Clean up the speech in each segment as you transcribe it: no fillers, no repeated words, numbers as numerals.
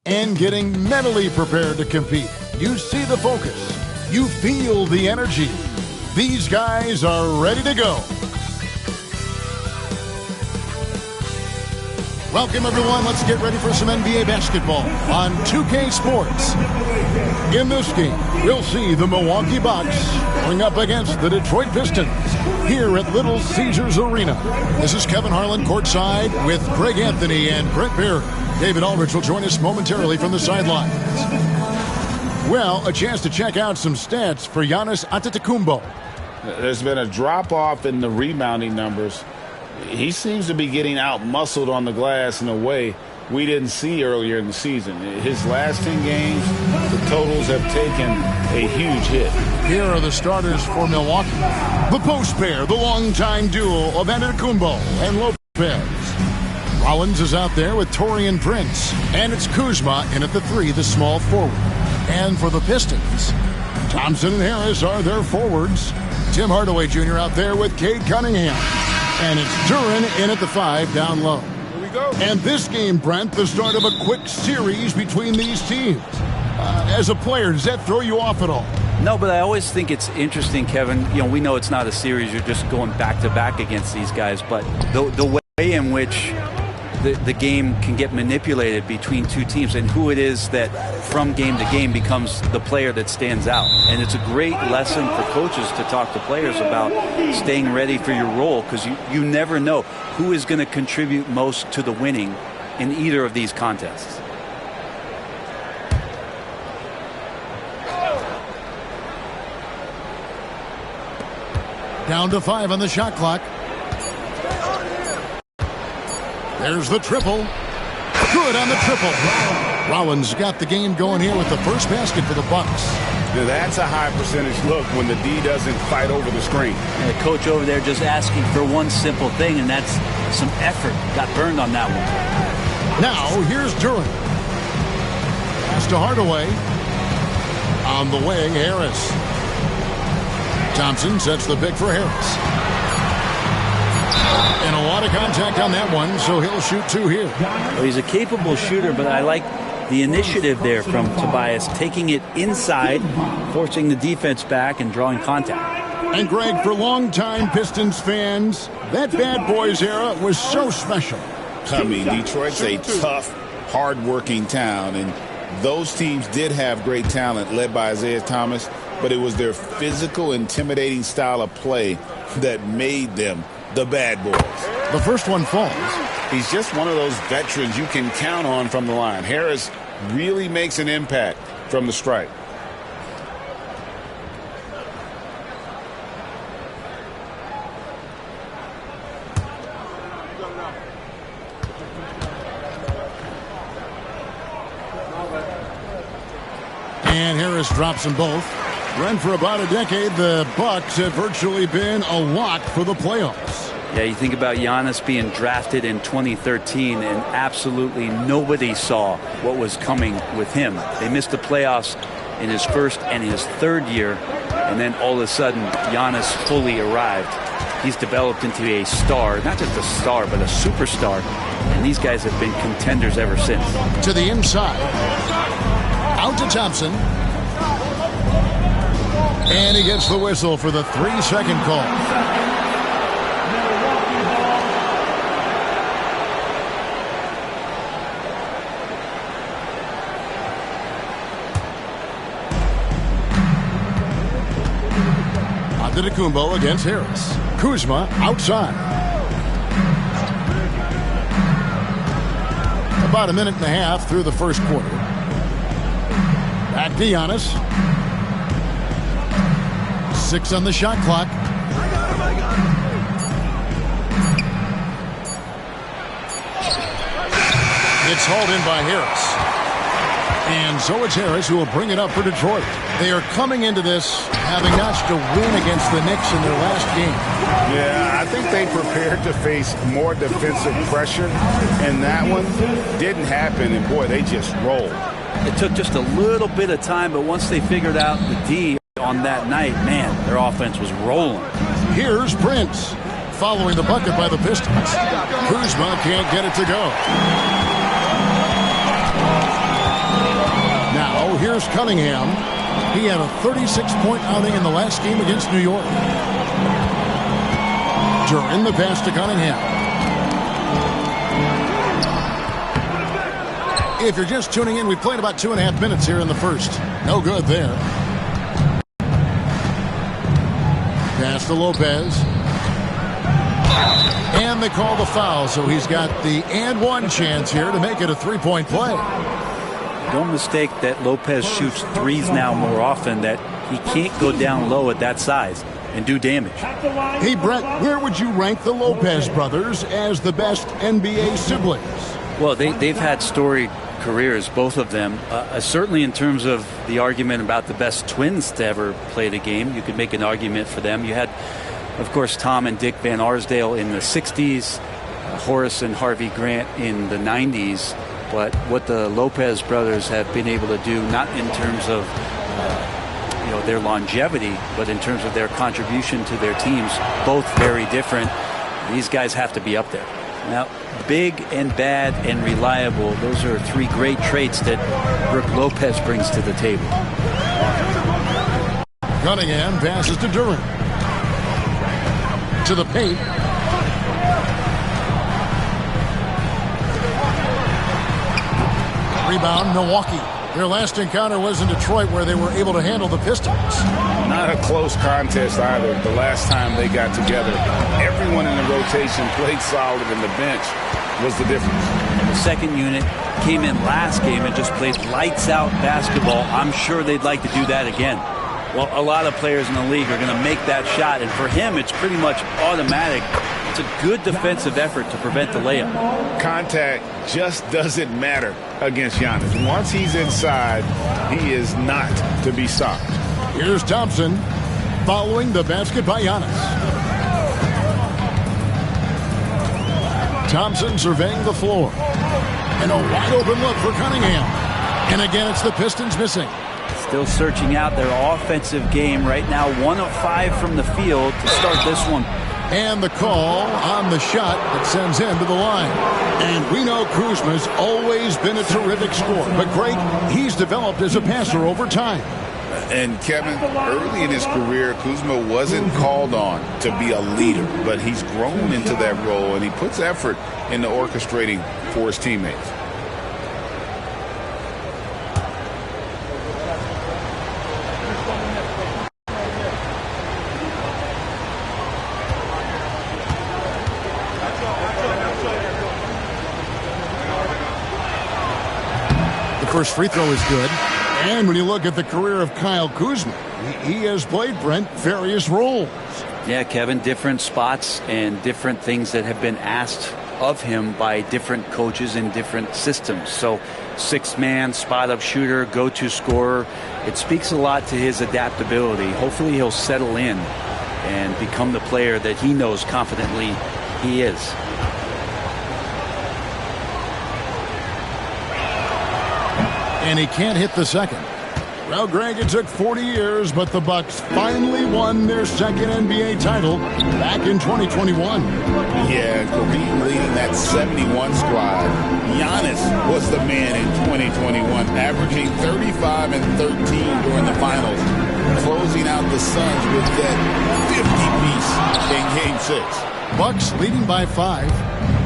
and getting mentally prepared to compete. You see the focus. You feel the energy. These guys are ready to go. Welcome, everyone. Let's get ready for some NBA basketball on 2K Sports. In this game, we'll see the Milwaukee Bucks going up against the Detroit Pistons here at Little Caesars Arena. This is Kevin Harlan courtside with Greg Anthony and Brent Barry. David Aldridge will join us momentarily from the sidelines. Well, a chance to check out some stats for Giannis Antetokounmpo. There's been a drop-off in the rebounding numbers. He seems to be getting out-muscled on the glass in a way we didn't see earlier in the season. His last 10 games, the totals have taken a huge hit. Here are the starters for Milwaukee. The post pair, the longtime duo of Antetokounmpo and Lopez. Rollins is out there with Taurean Prince. And it's Kuzma in at the 3, the small forward. And for the Pistons, Thompson and Harris are their forwards. Tim Hardaway Jr. out there with Cade Cunningham. And it's Duren in at the 5 down low. Here we go. And this game, Brent, the start of a quick series between these teams. As a player, does that throw you off at all? No, but I always think it's interesting, Kevin. You know, we know it's not a series. You're just going back-to-back against these guys. But the way in which the game can get manipulated between two teams and who it is that from game to game becomes the player that stands out. And it's a great lesson for coaches to talk to players about staying ready for your role, because you never know who is going to contribute most to the winning in either of these contests. Down to 5 on the shot clock. There's the triple. Good on the triple. Rollins got the game going here with the first basket for the Bucks. Now that's a high percentage look when the D doesn't fight over the screen. And the coach over there just asking for one simple thing, and that's some effort. Got burned on that one. Now here's Duren. Pass to Hardaway. On the wing, Harris. Thompson sets the pick for Harris. And a lot of contact on that one, so he'll shoot 2 here. Well, he's a capable shooter, but I like the initiative there from Tobias, taking it inside, forcing the defense back, and drawing contact. And Greg, for longtime Pistons fans, that Bad Boys era was so special. I mean, Detroit's a tough, hard-working town, and those teams did have great talent led by Isaiah Thomas, but it was their physical, intimidating style of play that made them the Bad Boys. The first one falls. He's just one of those veterans you can count on from the line. Harris really makes an impact from the stripe. And Harris drops them both. Run for about a decade, the Bucks have virtually been a lock for the playoffs. Yeah, you think about Giannis being drafted in 2013, and absolutely nobody saw what was coming with him. They missed the playoffs in his first and his third year, and then all of a sudden, Giannis fully arrived. He's developed into a star, not just a star, but a superstar, and these guys have been contenders ever since. To the inside. Out to Thompson. And he gets the whistle for the 3-second call. Antetokounmpo against Harris. Kuzma outside. About a minute and a half through the first quarter. Back to Giannis. 6 on the shot clock. It's hauled in by Harris. And so it's Harris who will bring it up for Detroit. They are coming into this having notched a win against the Knicks in their last game. Yeah, I think they prepared to face more defensive pressure, and that one didn't happen, and boy, they just rolled. It took just a little bit of time, but once they figured out the D on that night, man, their offense was rolling. Here's Prince following the bucket by the Pistons. Kuzma can't get it to go. Here's Cunningham. He had a 36-point outing in the last game against New York. During the pass to Cunningham. If you're just tuning in, we played about 2.5 minutes here in the first. No good there. Pass to Lopez. And they call the foul, so he's got the and one chance here to make it a three-point play. Don't mistake that Lopez shoots threes now more often, that he can't go down low at that size and do damage. Hey, Brett, where would you rank the Lopez brothers as the best NBA siblings? Well, they've had storied careers, both of them. Certainly in terms of the argument about the best twins to ever play the game, you could make an argument for them. You had, of course, Tom and Dick Van Arsdale in the 60s, Horace and Harvey Grant in the 90s. But what the Lopez brothers have been able to do, not in terms of their longevity, but in terms of their contribution to their teams, both very different. These guys have to be up there. Now, big and bad and reliable, those are three great traits that Brook Lopez brings to the table. Cunningham passes to Durant. To the paint. Rebound, Milwaukee. Their last encounter was in Detroit, where they were able to handle the Pistons. Not a close contest either. The last time they got together, everyone in the rotation played solid, and the bench was the difference. The second unit came in last game and just played lights-out basketball. I'm sure they'd like to do that again. Well, a lot of players in the league are going to make that shot, and for him, it's pretty much automatic. It's a good defensive effort to prevent the layup. Contact just doesn't matter against Giannis. Once he's inside, he is not to be stopped. Here's Thompson following the basket by Giannis. Thompson surveying the floor. And a wide open look for Cunningham. And again, it's the Pistons missing. Still searching out their offensive game right now. 1 of 5 from the field to start this one. And the call on the shot that sends him to the line. And we know Kuzma's always been a terrific scorer. But, Greg, he's developed as a passer over time. And, Kevin, early in his career, Kuzma wasn't called on to be a leader. But he's grown into that role, and he puts effort into orchestrating for his teammates. First free throw is good. And when you look at the career of Kyle Kuzma, he has played, Brent, various roles. Yeah, Kevin, different spots and different things that have been asked of him by different coaches in different systems. So, six-man, spot-up shooter, go-to scorer. It speaks a lot to his adaptability. Hopefully he'll settle in and become the player that he knows confidently he is. And he can't hit the second. Well, Greg, it took 40 years, but the Bucks finally won their second NBA title back in 2021. Yeah, Kareem leading that 71 squad. Giannis was the man in 2021, averaging 35 and 13 during the finals, closing out the Suns with that 50-piece in Game 6. Bucks leading by 5.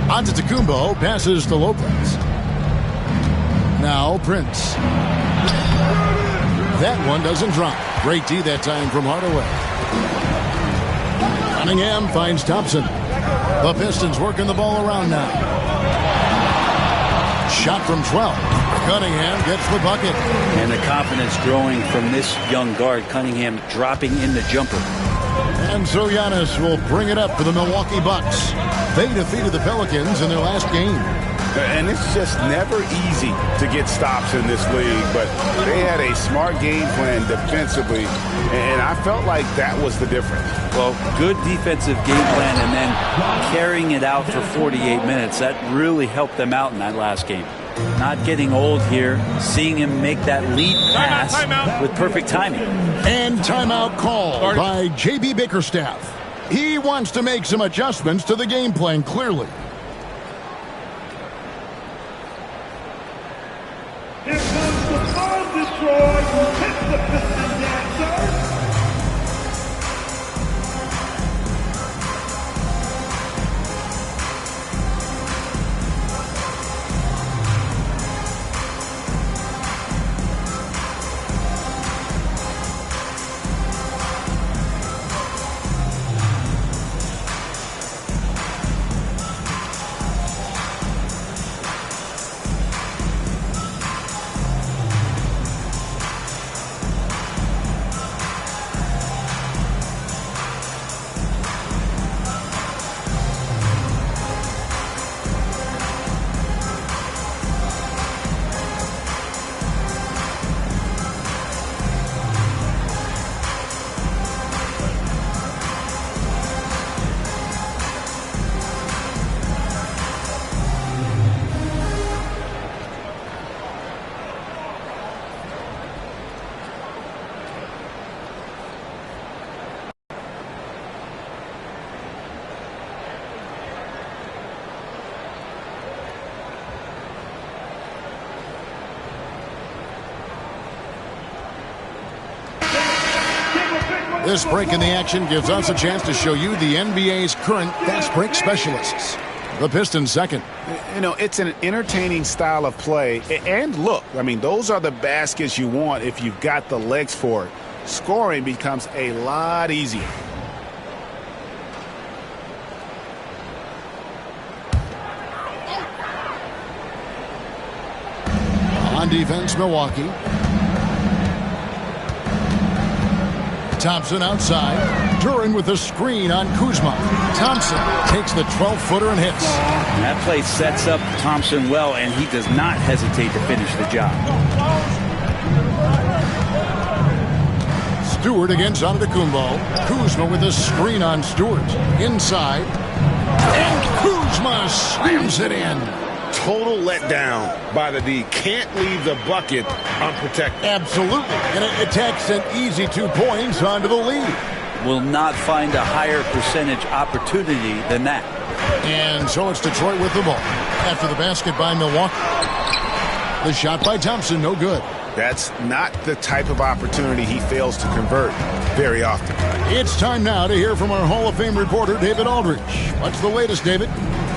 Antetokounmpo passes to Lopez. Now Prince. That one doesn't drop. Great D that time from Hardaway. Cunningham finds Thompson. The Pistons working the ball around now. Shot from 12. Cunningham gets the bucket. And the confidence growing from this young guard. Cunningham dropping in the jumper. And so Giannis will bring it up for the Milwaukee Bucks. They defeated the Pelicans in their last game. And it's just never easy to get stops in this league, but they had a smart game plan defensively, and I felt like that was the difference. Well, good defensive game plan and then carrying it out for 48 minutes. That really helped them out in that last game. Not getting old here, seeing him make that lead pass with perfect timing. And timeout call by J.B. Bickerstaff. He wants to make some adjustments to the game plan, clearly. Here comes the ball, Detroit. This break in the action gives us a chance to show you the NBA's current fast break specialists. The Pistons second. You know, it's an entertaining style of play. And look, I mean, those are the baskets you want if you've got the legs for it. Scoring becomes a lot easier. On defense, Milwaukee. Thompson outside. Duran with a screen on Kuzma. Thompson takes the 12-footer and hits. That play sets up Thompson well, and he does not hesitate to finish the job. Stewart against Antetokounmpo. Kuzma with a screen on Stewart. Inside. And Kuzma slams it in. Total letdown by the D. Can't leave the bucket unprotected. Absolutely. And it takes an easy 2 points onto the lead. Will not find a higher percentage opportunity than that. And so it's Detroit with the ball. After the basket by Milwaukee. The shot by Thompson, no good. That's not the type of opportunity he fails to convert very often. It's time now to hear from our Hall of Fame reporter, David Aldridge. What's the latest, David?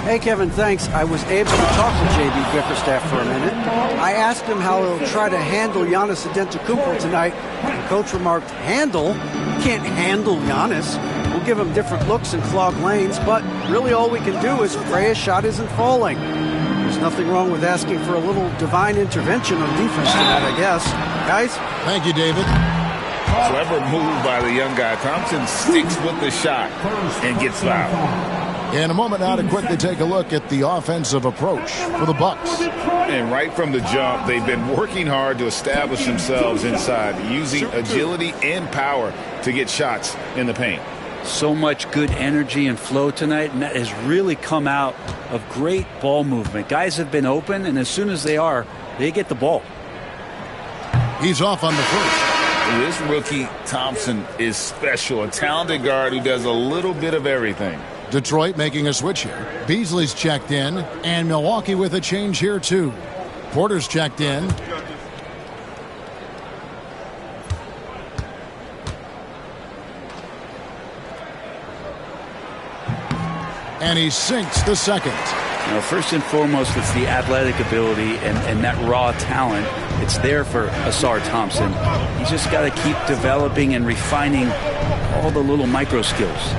Hey, Kevin, thanks. I was able to talk to J.B. Bickerstaff for a minute. I asked him how he'll try to handle Giannis Antetokounmpo tonight. And Coach remarked, handle? You can't handle Giannis. We'll give him different looks and clog lanes, but really all we can do is pray his shot isn't falling. There's nothing wrong with asking for a little divine intervention on defense tonight, I guess. Guys? Thank you, David. Clever move by the young guy. Thompson sticks with the shot and gets fouled. In a moment now to quickly take a look at the offensive approach for the Bucks. And right from the jump, they've been working hard to establish themselves inside, using agility and power to get shots in the paint. So much good energy and flow tonight, and that has really come out of great ball movement. Guys have been open, and as soon as they are, they get the ball. He's off on the first. This rookie, Thompson, is special. A talented guard who does a little bit of everything. Detroit making a switch here. Beasley's checked in, and Milwaukee with a change here too. Porter's checked in. And he sinks the second. Now, first and foremost, it's the athletic ability and that raw talent. It's there for Asar Thompson. He's just got to keep developing and refining all the little micro skills.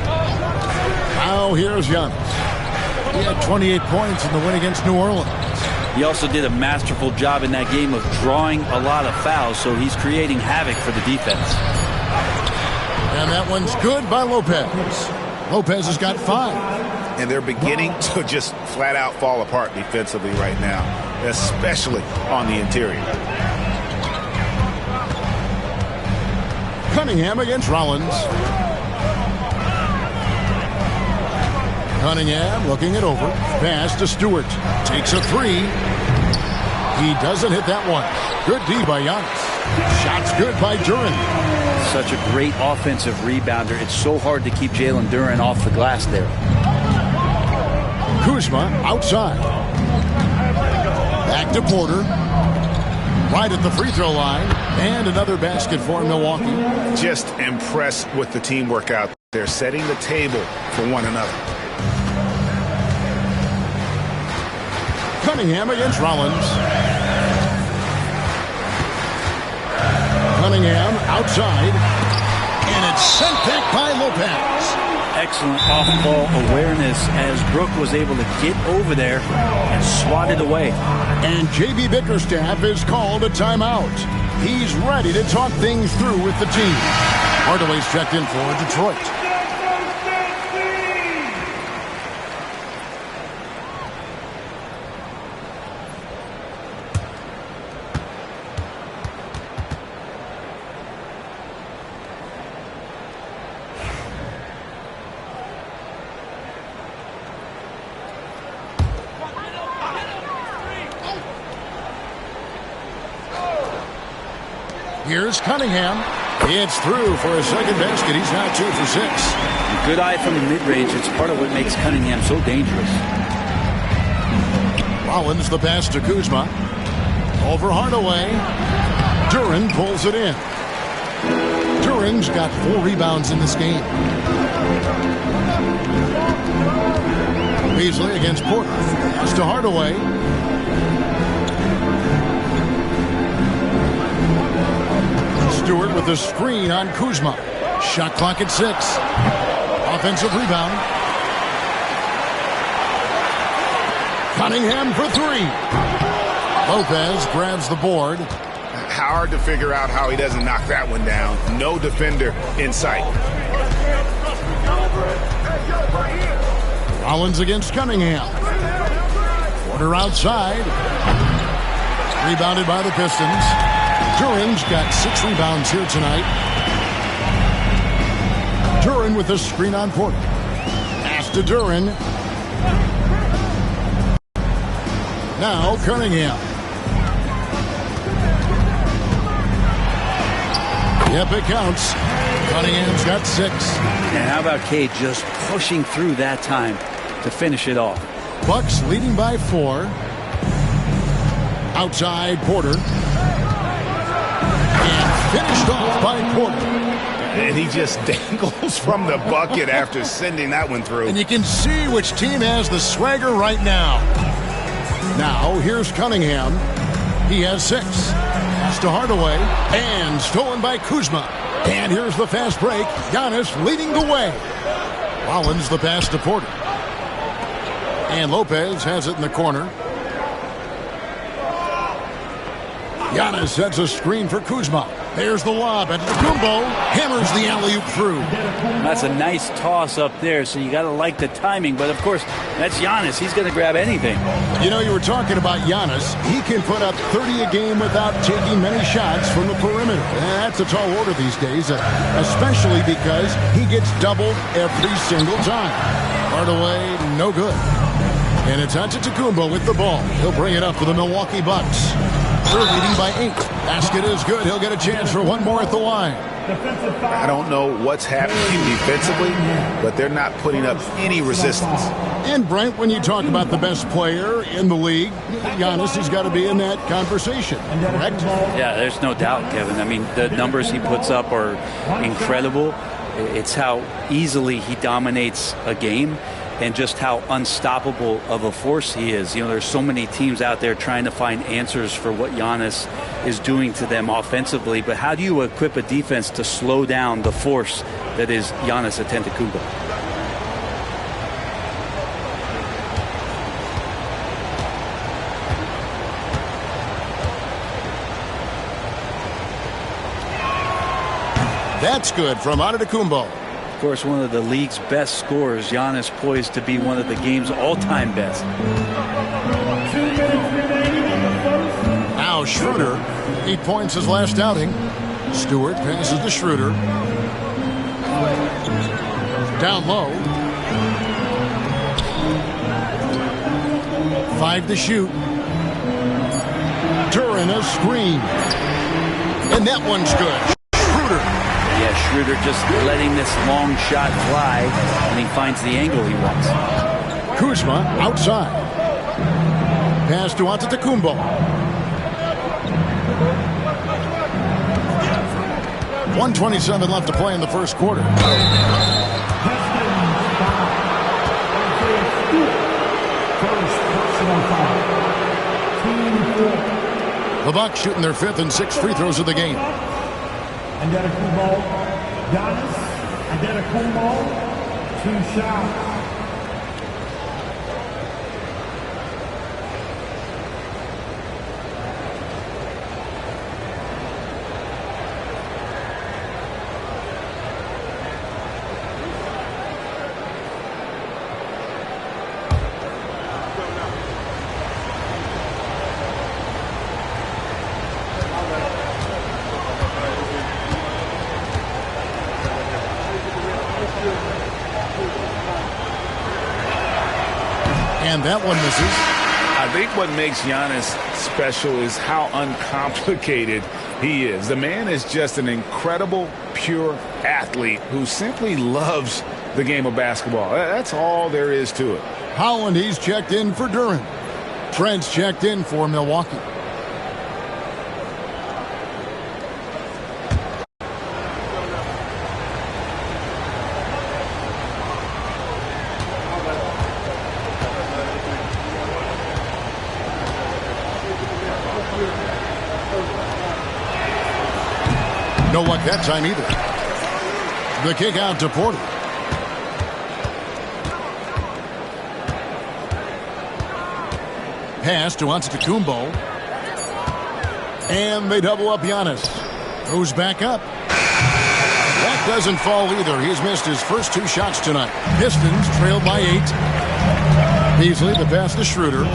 Now here's Giannis. He had 28 points in the win against New Orleans. He also did a masterful job in that game of drawing a lot of fouls, so he's creating havoc for the defense. And that one's good by Lopez. Lopez has got 5. And they're beginning to just flat out fall apart defensively right now, especially on the interior. Cunningham against Rollins. Cunningham looking it over. Pass to Stewart. Takes a 3. He doesn't hit that one. Good D by Giannis. Shots good by Duran. Such a great offensive rebounder. It's so hard to keep Jalen Duran off the glass there. Kuzma outside. Back to Porter. right at the free throw line. And another basket for Milwaukee. Just impressed with the teamwork out there, setting the table for one another. Cunningham against Rollins. Cunningham outside. And it's sent back by Lopez. Excellent off-ball awareness as Brook was able to get over there and swat it away. And J.B. Bickerstaff is called a timeout. He's ready to talk things through with the team. Hardaway's checked in for Detroit. Here's Cunningham. It's through for a second basket. He's now 2 for 6. Good eye from the mid-range. It's part of what makes Cunningham so dangerous. Rollins the pass to Kuzma. Over Hardaway. Duren pulls it in. Duren's got 4 rebounds in this game. Beasley against Porter. Pass to Hardaway. Stewart with a screen on Kuzma. Shot clock at 6. Offensive rebound. Cunningham for 3. Lopez grabs the board. Hard to figure out how he doesn't knock that one down. No defender in sight. Rollins against Cunningham. Porter outside. Rebounded by the Pistons. Duren's got 6 rebounds here tonight. Duren with a screen on Porter. Pass to Duren. Now Cunningham. Yep, it counts. Cunningham's got 6. And how about Cade just pushing through that time to finish it off? Bucks leading by 4. Outside Porter. Finished off by Porter. And he just dangles from the bucket after sending that one through. And you can see which team has the swagger right now. Now, here's Cunningham. He has 6. Pass to Hardaway. And stolen by Kuzma. And here's the fast break. Giannis leading the way. Rollins the pass to Porter. And Lopez has it in the corner. Giannis sets a screen for Kuzma. There's the lob, and Kumbo hammers the alley-oop through. That's a nice toss up there, so you got to like the timing. But, of course, that's Giannis. He's going to grab anything. You know, you were talking about Giannis. He can put up 30 a game without taking many shots from the perimeter. That's a tall order these days, especially because he gets doubled every single time. Hardaway, no good. And it's Antetokounmpo with the ball. He'll bring it up for the Milwaukee Bucks. They're leading by 8. Basket is good. He'll get a chance for one more at the line. I don't know what's happening defensively, but they're not putting up any resistance. And Brent, when you talk about the best player in the league, Giannis has got to be in that conversation, correct? Yeah, there's no doubt, Kevin. I mean, the numbers he puts up are incredible. It's how easily he dominates a game and just how unstoppable of a force he is. You know, there's so many teams out there trying to find answers for what Giannis is doing to them offensively, but how do you equip a defense to slow down the force that is Giannis Antetokounmpo? That's good from Antetokounmpo. Of course, one of the league's best scorers, Giannis poised to be one of the game's all-time best. Now Schroeder, 8 points his last outing. Stewart passes to Schroeder. Down low. 5 to shoot. Duren a screen. And that one's good. Schroeder. Yeah, Schroeder just letting this long shot fly, and he finds the angle he wants. Kuzma outside. Pass to Antetokounmpo. .127 left to play in the first quarter. The Bucks shooting their 5th and 6th free throws of the game. Antetokounmpo, 2 shots. And that one misses. I think what makes Giannis special is how uncomplicated he is. The man is just an incredible, pure athlete who simply loves the game of basketball. That's all there is to it. Holland, he's checked in for Duran. Trent's checked in for Milwaukee. No luck that time either. The kick out to Porter. Pass to Antetokounmpo. And they double up Giannis. Goes back up. That doesn't fall either. He's missed his first 2 shots tonight. Pistons trailed by 8. Beasley, the pass to Schroeder.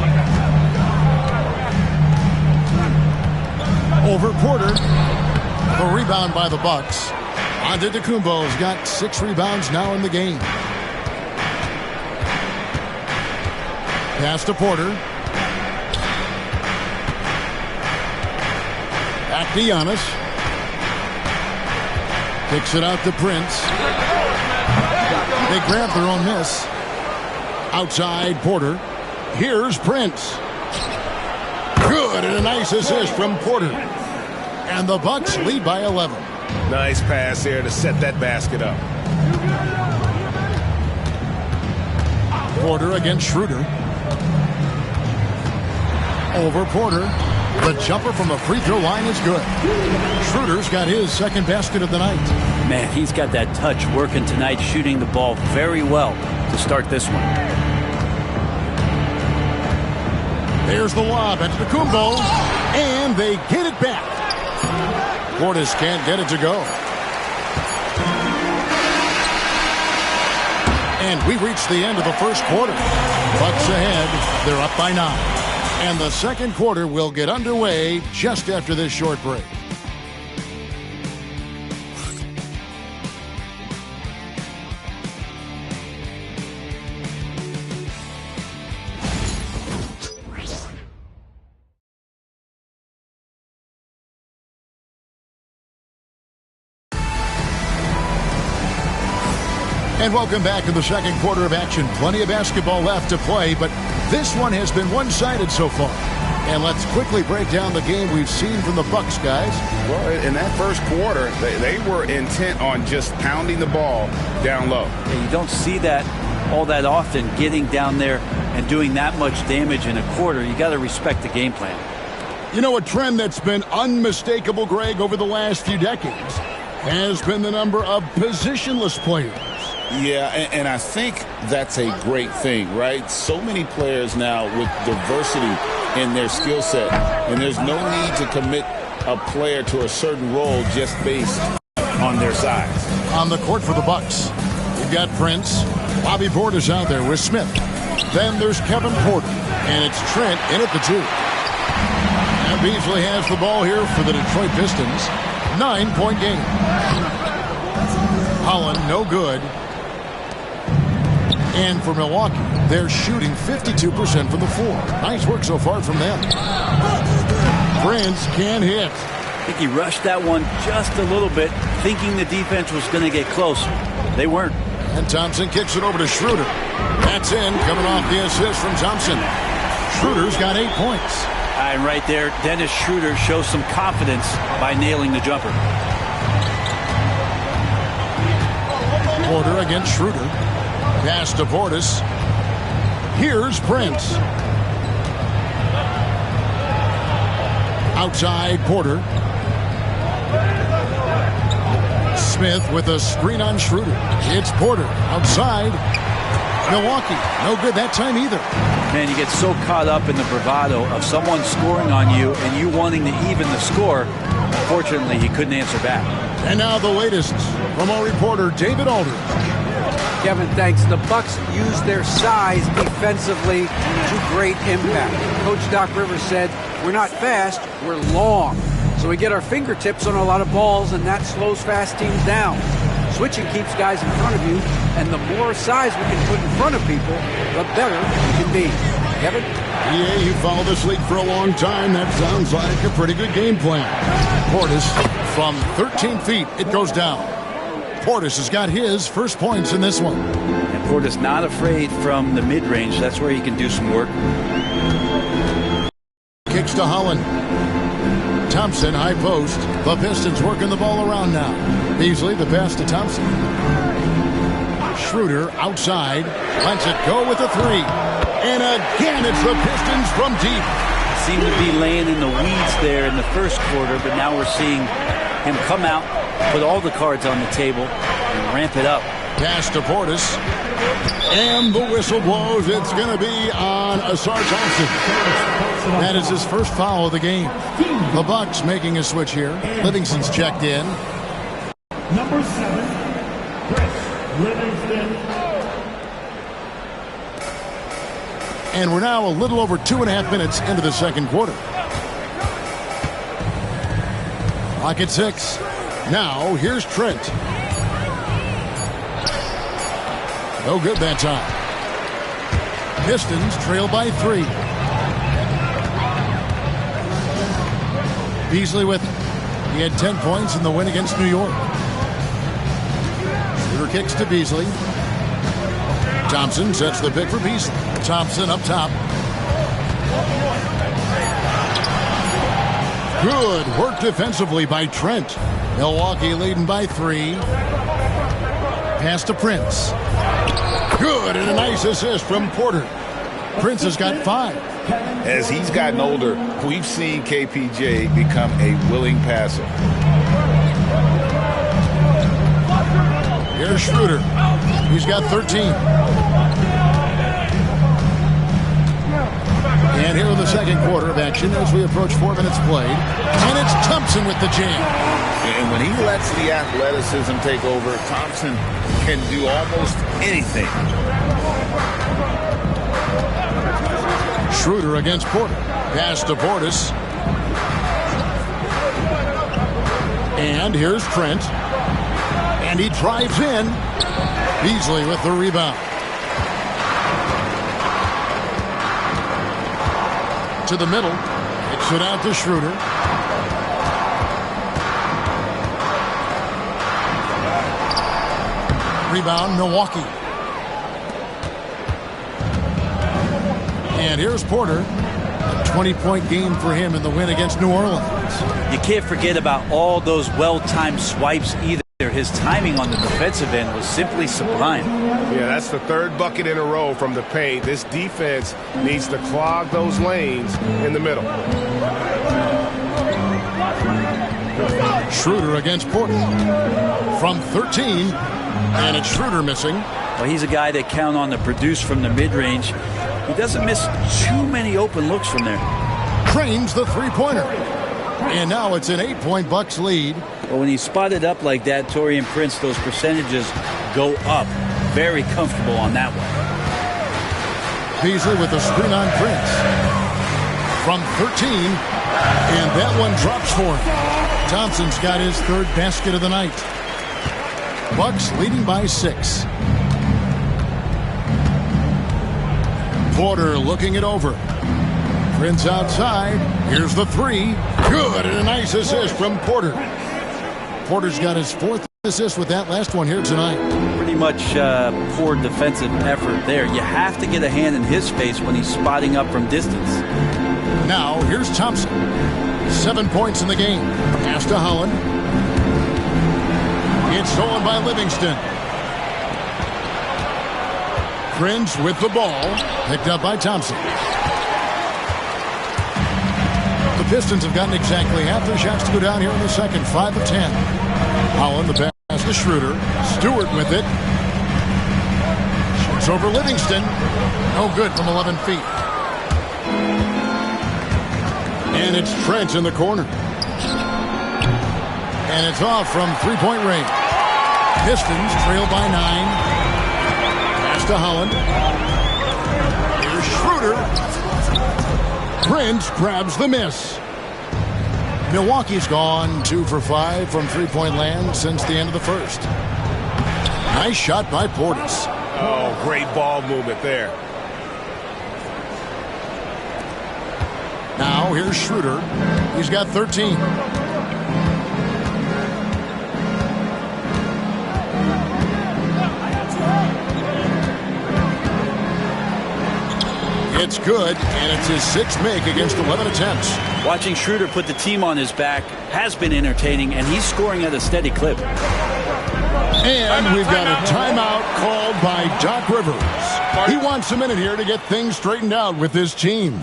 Over Porter. A rebound by the Bucks. Antetokounmpo's got 6 rebounds now in the game. Pass to Porter. Back to Giannis. Kicks it out to Prince. They grab their own miss. Outside Porter. Here's Prince. Good, and a nice assist from Porter. And the Bucks lead by 11. Nice pass there to set that basket up. Porter against Schroeder. Over Porter. The jumper from the free throw line is good. Schroeder's got his second basket of the night. Man, he's got that touch working tonight, shooting the ball very well to start this one. There's the lob. Antetokounmpo. And they get it back. Portis can't get it to go. And we reach the end of the first quarter. Bucks ahead. They're up by 9. And the second quarter will get underway just after this short break. And welcome back to the second quarter of action. Plenty of basketball left to play, but this one has been one-sided so far. And let's quickly break down the game we've seen from the Bucks, guys. Well, in that first quarter, they were intent on just pounding the ball down low. Yeah, you don't see that all that often, getting down there and doing that much damage in a quarter. You got to respect the game plan. You know, a trend that's been unmistakable, Greg, over the last few decades has been the number of positionless players. Yeah, and I think that's a great thing, right? So many players now with diversity in their skill set, and there's no need to commit a player to a certain role just based on their size. On the court for the Bucks, you've got Prince. Bobby Portis out there with Smith. Then there's Kevin Porter, and it's Trent in at the 2. And Beasley has the ball here for the Detroit Pistons. 9-point game. Holland, no good. And for Milwaukee, they're shooting 52% from the floor. Nice work so far from them. Prince can hit. I think he rushed that one just a little bit, thinking the defense was going to get closer. They weren't. And Thompson kicks it over to Schroeder. That's in, coming off the assist from Thompson. Schroeder's got 8 points. And right there, Dennis Schroeder shows some confidence by nailing the jumper. Porter against Schroeder. Pass to Portis. Here's Prince. Outside Porter. Smith with a screen on Schroeder. It's Porter outside. Milwaukee, no good that time either. Man, you get so caught up in the bravado of someone scoring on you and you wanting to even the score. Unfortunately, he couldn't answer back. And now the latest from our reporter, David Aldridge. Kevin, thanks. The Bucks use their size defensively to great impact. Coach Doc Rivers said, we're not fast, we're long. So we get our fingertips on a lot of balls, and that slows fast teams down. Switching keeps guys in front of you, and the more size we can put in front of people, the better we can be. Kevin? Yeah, you followed this league for a long time. That sounds like a pretty good game plan. Portis from 13 feet, it goes down. Portis has got his first points in this one. And Portis not afraid from the mid-range. That's where he can do some work. Kicks to Holland. Thompson, high post. The Pistons working the ball around now. Beasley, the pass to Thompson. Schroeder outside. Lets it go with a three. And again, it's the Pistons from deep. Seemed to be laying in the weeds there in the first quarter, but now we're seeing him come out, put all the cards on the table, and ramp it up. Pass to Portis. And the whistle blows. It's going to be on Asar Thompson. That is his first foul of the game. The Bucks making a switch here. Livingston's checked in. Number 7, Chris Livingston. And we're now a little over 2.5 minutes into the second quarter. Clock at 6. Now, here's Trent. No good that time. Pistons trail by 3. Beasley with it. He had 10 points in the win against New York. Shooter kicks to Beasley. Thompson sets the pick for Beasley. Thompson up top. Good work defensively by Trent. Milwaukee leading by 3. Pass to Prince. Good, and a nice assist from Porter. Prince has got 5. As he's gotten older, we've seen KPJ become a willing passer. Here's Schroeder. He's got 13. And here in the second quarter of action as we approach 4 minutes played. And it's Thompson with the jam. And when he lets the athleticism take over, Thompson can do almost anything. Schroeder against Porter. Pass to Portis. And here's Trent. And he drives in. Beasley with the rebound. To the middle. Kicks it out to Schroeder. Rebound, Milwaukee. And here's Porter. A 20-point game for him in the win against New Orleans. You can't forget about all those well-timed swipes either. His timing on the defensive end was simply sublime. Yeah, that's the 3rd bucket in a row from the paint. This defense needs to clog those lanes in the middle. Schroeder against Porter. From 13. And it's Schroeder missing. Well, he's a guy that count on to produce from the mid-range. He doesn't miss too many open looks from there. Trains the three-pointer. And now it's an 8-point Bucks lead. But when he's spotted up like that, Taurean Prince, those percentages go up. Very comfortable on that one. Beasley with the screen on Prince. From 13. And that one drops for him. Thompson's got his 3rd basket of the night. Bucks leading by 6. Porter looking it over. Prince outside. Here's the 3. Good, and a nice assist from Porter. Porter's got his 4th assist with that last one here tonight. Pretty much poor defensive effort there. You have to get a hand in his face when he's spotting up from distance. Now, here's Thompson. 7 points in the game. Pass to Holland. It's stolen by Livingston. Prince with the ball. Picked up by Thompson. The Pistons have gotten exactly half their shots to go down here in the second. 5 of 10. Holland, the pass to Schroeder. Stewart with it. Shoots over Livingston. No good from 11 feet. And it's Trent in the corner. And it's off from three-point range. Pistons trail by 9. Pass to Holland. Here's Schroeder. Prince grabs the miss. Milwaukee's gone 2 for 5 from three-point land since the end of the first. Nice shot by Portis. Oh, great ball movement there. Now here's Schroeder. He's got 13. It's good, and it's his 6th make against 11 attempts. Watching Schroeder put the team on his back has been entertaining, and he's scoring at a steady clip. And we've got a timeout called by Doc Rivers. He wants a minute here to get things straightened out with his team.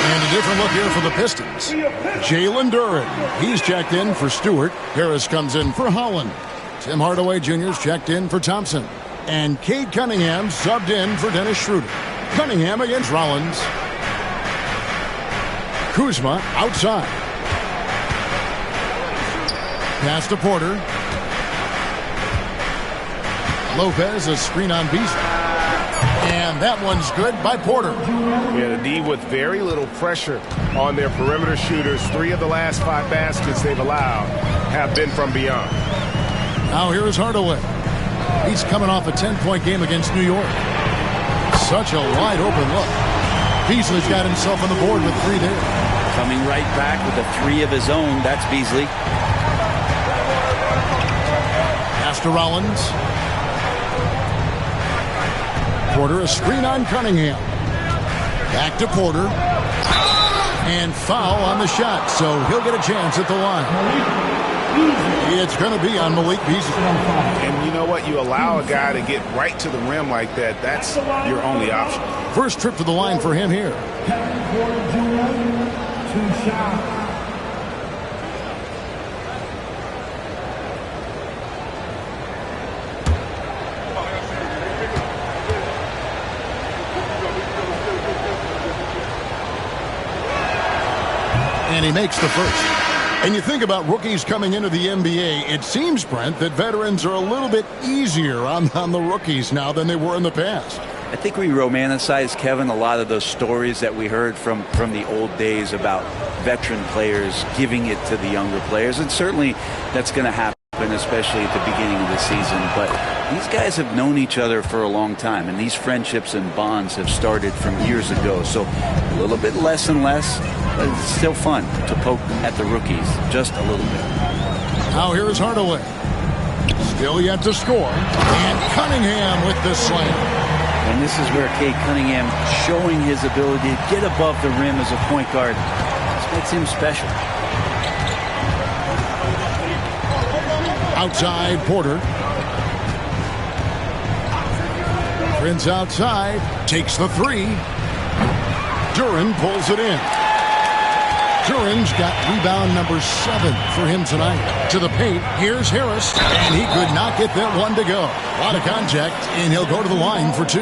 And a different look here for the Pistons. Jalen Duren. He's checked in for Stewart. Harris comes in for Holland. Tim Hardaway Jr.'s checked in for Thompson. And Cade Cunningham subbed in for Dennis Schroeder. Cunningham against Rollins. Kuzma outside. Pass to Porter. Lopez, a screen on Beasley. And that one's good by Porter. Yeah, the D with very little pressure on their perimeter shooters. 3 of the last 5 baskets they've allowed have been from beyond. Now here is Hardaway. He's coming off a 10-point game against New York. Such a wide open look. Beasley's got himself on the board with 3 there. Coming right back with a 3 of his own. That's Beasley. Pass to Rollins. Porter, a screen on Cunningham. Back to Porter. And foul on the shot, so he'll get a chance at the line. It's going to be on Malik Beasley. And you know what? You allow a guy to get right to the rim like that. That's your only option. First trip to the line for him here. 2 shots. And he makes the first. And you think about rookies coming into the NBA, it seems, Brent, that veterans are a little bit easier on the rookies now than they were in the past. I think we romanticize, Kevin, a lot of those stories that we heard from the old days about veteran players giving it to the younger players. And certainly that's going to happen, especially at the beginning of the season. But these guys have known each other for a long time, and these friendships and bonds have started from years ago. So a little bit less and less, but it's still fun to poke at the rookies just a little bit. Now here is Hardaway. Still yet to score. And Cunningham with the slam. And this is where Cade Cunningham showing his ability to get above the rim as a point guard. This makes him special. Outside, Porter. Prince outside. Takes the 3. Duren pulls it in. Duren's got rebound number 7 for him tonight. To the paint, here's Harris, and he could not get that one to go. A lot of contact, and he'll go to the line for 2.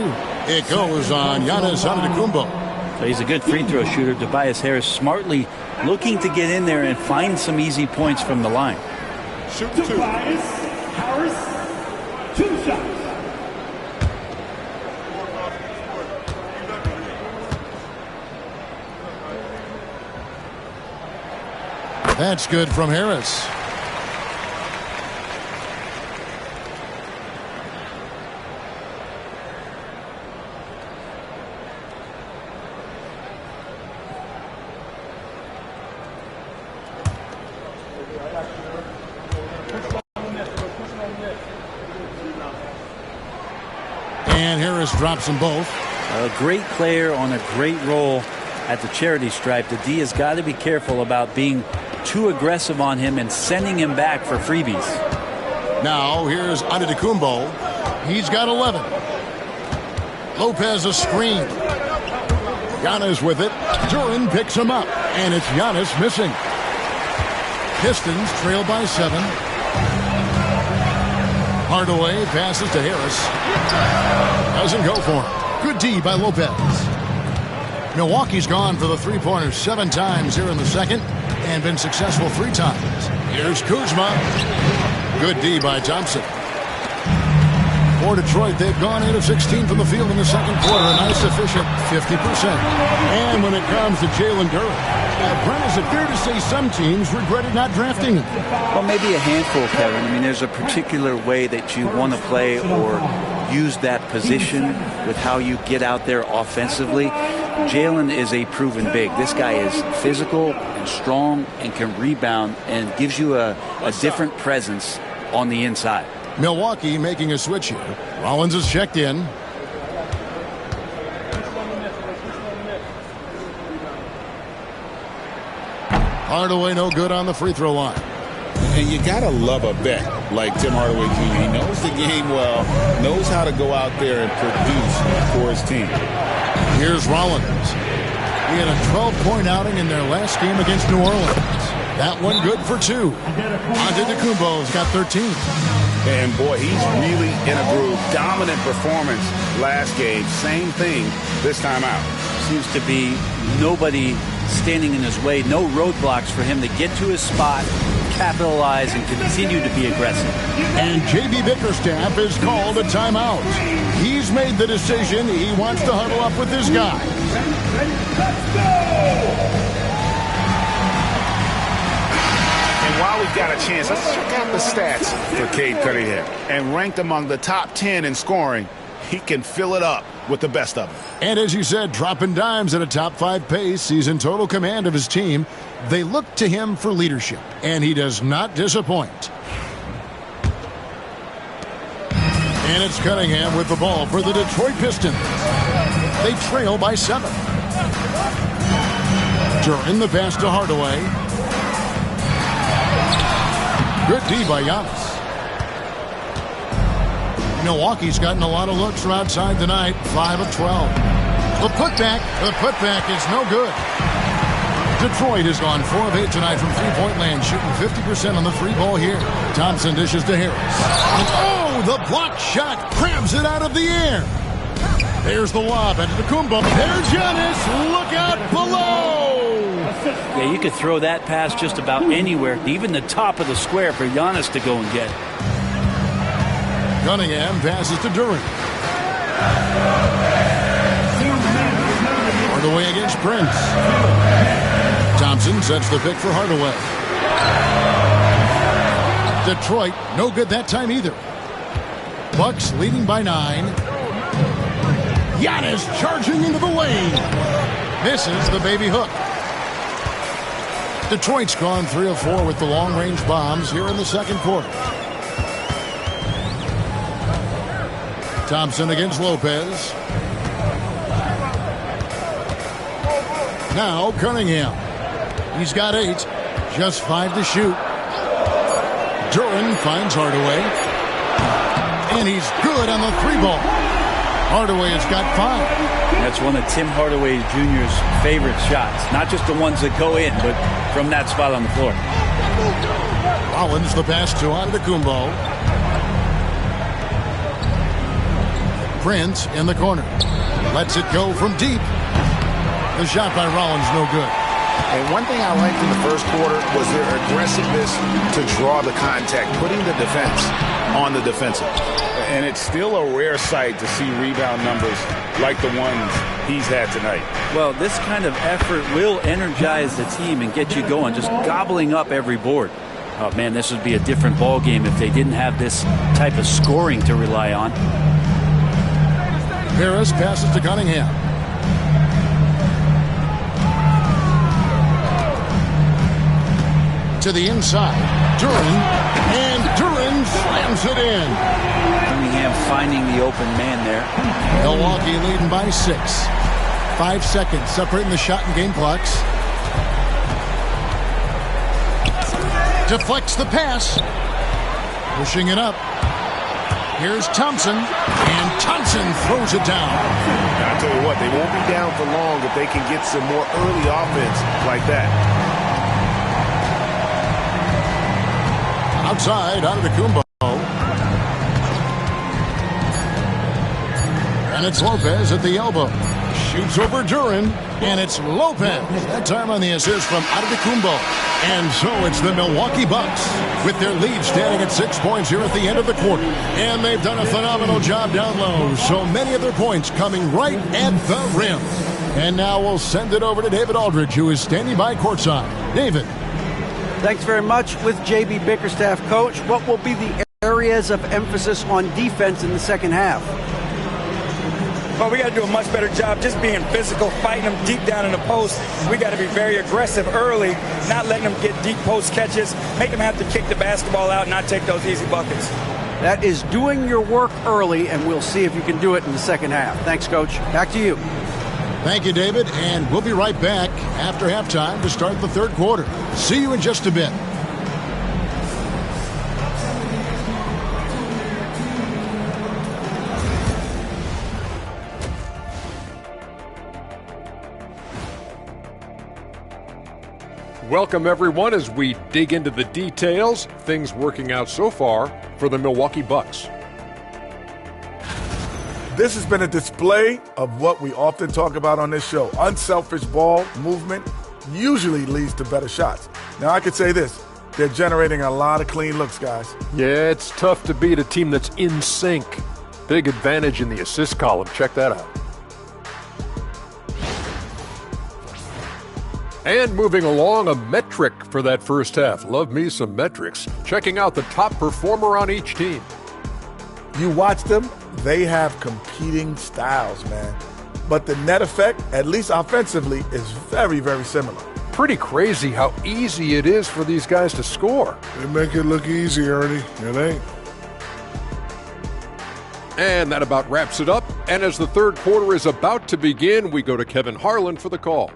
It goes on Giannis Antetokounmpo. So he's a good free throw shooter. Tobias Harris smartly looking to get in there and find some easy points from the line. Shoot 2. Tobias Harris, 2 shots. That's good from Harris. And Harris drops them both. A great player on a great role. at the charity stripe, the D has got to be careful about being too aggressive on him and sending him back for freebies. Now here's Antetokounmpo. He's got 11. Lopez a screen. Giannis with it. Duran picks him up, and it's Giannis missing. Pistons trail by 7. Hardaway passes to Harris. Doesn't go for him. Good D by Lopez. Milwaukee's gone for the three-pointers 7 times here in the second and been successful 3 times. Here's Kuzma. Good D by Thompson. For Detroit, they've gone 8 of 16 from the field in the second quarter. A nice, efficient 50%. And when it comes to Jalen Duran, Brent, is it fair to say some teams regretted not drafting him? Well, maybe a handful, Kevin. I mean, there's a particular way that you want to play or use that position with how you get out there offensively. Jalen is a proven big. This guy is physical and strong and can rebound and gives you a different presence on the inside. Milwaukee making a switch here. Rollins is checked in. Hardaway no good on the free throw line. And you got to love a vet like Tim Hardaway Jr. He knows the game well, knows how to go out there and produce for his team. Here's Rollins. He had a 12-point outing in their last game against New Orleans. That one good for 2. Antetokounmpo's got 13. And boy, he's really in a groove. Dominant performance last game. Same thing this time out. Seems to be nobody standing in his way. No roadblocks for him to get to his spot, capitalize, and continue to be aggressive. And J.B. Bickerstaff has called a timeout. He's made the decision. He wants to huddle up with his guy. And while we've got a chance, let's check out the stats for Cade Cunningham. And ranked among the top 10 in scoring, he can fill it up with the best of them. And as you said, dropping dimes at a top 5 pace. He's in total command of his team. They look to him for leadership, and he does not disappoint. And it's Cunningham with the ball for the Detroit Pistons. They trail by 7. Duran the pass to Hardaway. Good D by Giannis. Milwaukee's gotten a lot of looks from outside tonight. 5 of 12. The putback is no good. Detroit has gone 4 of 8 tonight from three-point land, shooting 50% on the free ball here. Thompson dishes to Harris. Oh, the block shot crabs it out of the air. There's the lob into the Antetokounmpo. There's Giannis. Look out below. Yeah, you could throw that pass just about anywhere, even the top of the square for Giannis to go and get. Cunningham passes to Duran. Hardaway against Prince. Thompson sets the pick for Hardaway. Detroit, no good that time either. Bucks leading by 9. Giannis charging into the lane. Misses the baby hook. Detroit's gone 3 of 4 with the long-range bombs here in the second quarter. Thompson against Lopez. Now Cunningham. He's got 8. Just 5 to shoot. Duran finds Hardaway. And he's good on the 3-ball. Hardaway has got 5. That's one of Tim Hardaway Jr.'s favorite shots. Not just the ones that go in, but from that spot on the floor. Rollins the pass to Antetokounmpo. Prince in the corner. Lets it go from deep. The shot by Rollins no good. And one thing I liked in the first quarter was their aggressiveness to draw the contact, putting the defense on the defensive. And it's still a rare sight to see rebound numbers like the ones he's had tonight. Well, this kind of effort will energize the team and get you going, just gobbling up every board. Oh, man, this would be a different ball game if they didn't have this type of scoring to rely on. Harris passes to Cunningham. To the inside. Duran. And Duran slams it in. Cunningham finding the open man there. Milwaukee leading by 6. 5 seconds separating the shot and game clocks. Deflects the pass. Pushing it up. Here's Thompson. And Thompson throws it down. I tell you what, they won't be down for long if they can get some more early offense like that. Outside, Antetokounmpo. And it's Lopez at the elbow. Shoots over Duran, and it's Lopez. That time on the assist from Antetokounmpo. And so it's the Milwaukee Bucks with their lead standing at 6 points here at the end of the quarter. And they've done a phenomenal job down low. So many of their points coming right at the rim. And now we'll send it over to David Aldridge, who is standing by courtside. David. Thanks very much. With J.B. Bickerstaff, Coach, what will be the areas of emphasis on defense in the second half? Well, we got to do a much better job just being physical, fighting them deep down in the post. We got to be very aggressive early, not letting them get deep post catches, make them have to kick the basketball out, not take those easy buckets. That is doing your work early, and we'll see if you can do it in the second half. Thanks, Coach. Back to you. Thank you, David, and we'll be right back after halftime to start the third quarter. See you in just a bit. Welcome, everyone, as we dig into the details. Things working out so far for the Milwaukee Bucks. This has been a display of what we often talk about on this show. Unselfish ball movement usually leads to better shots. Now, I could say this. They're generating a lot of clean looks, guys. Yeah, it's tough to beat a team that's in sync. Big advantage in the assist column. Check that out. And moving along, a metric for that first half. Love me some metrics. Checking out the top performer on each team. You watch them, they have competing styles, man. But the net effect, at least offensively, is very, very similar. Pretty crazy how easy it is for these guys to score. They make it look easy, Ernie. It ain't. And that about wraps it up. And as the third quarter is about to begin, we go to Kevin Harlan for the call.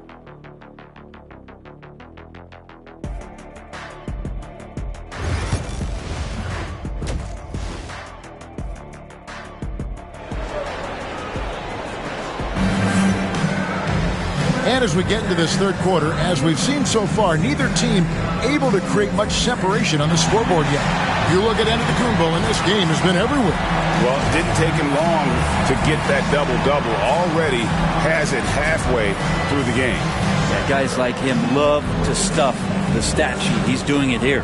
And as we get into this third quarter, as we've seen so far, neither team able to create much separation on the scoreboard yet. You look at Antetokounmpo, and this game has been everywhere. Well, it didn't take him long to get that double-double. Already has it halfway through the game. Yeah, guys like him love to stuff the stat sheet. He's doing it here.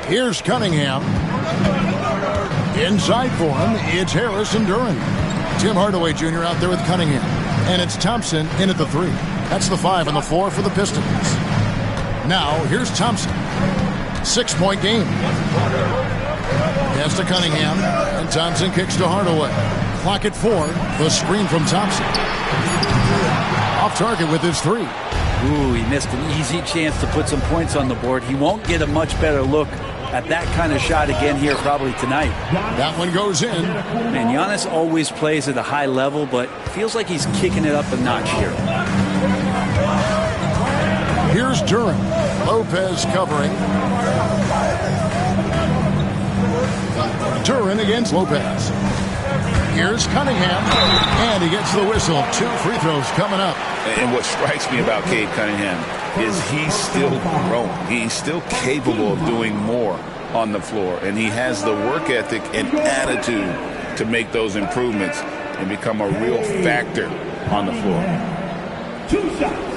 Here's Cunningham. Inside for him, it's Harris and Duran. Tim Hardaway Jr. out there with Cunningham. And it's Thompson in at the 3. That's the 5 on the floor for the Pistons. Now, here's Thompson. 6-point game. Pass to Cunningham, and Thompson kicks to Hardaway. Clock at 4. The screen from Thompson. Off target with his 3. Ooh, he missed an easy chance to put some points on the board. He won't get a much better look at that kind of shot again here probably tonight. That one goes in. Man, Giannis always plays at a high level, but feels like he's kicking it up a notch here. Here's Duran. Lopez covering. Duran against Lopez. Here's Cunningham, and he gets the whistle. 2 free throws coming up. And what strikes me about Cade Cunningham is he's still growing. He's still capable of doing more on the floor, and he has the work ethic and attitude to make those improvements and become a real factor on the floor. 2 shots.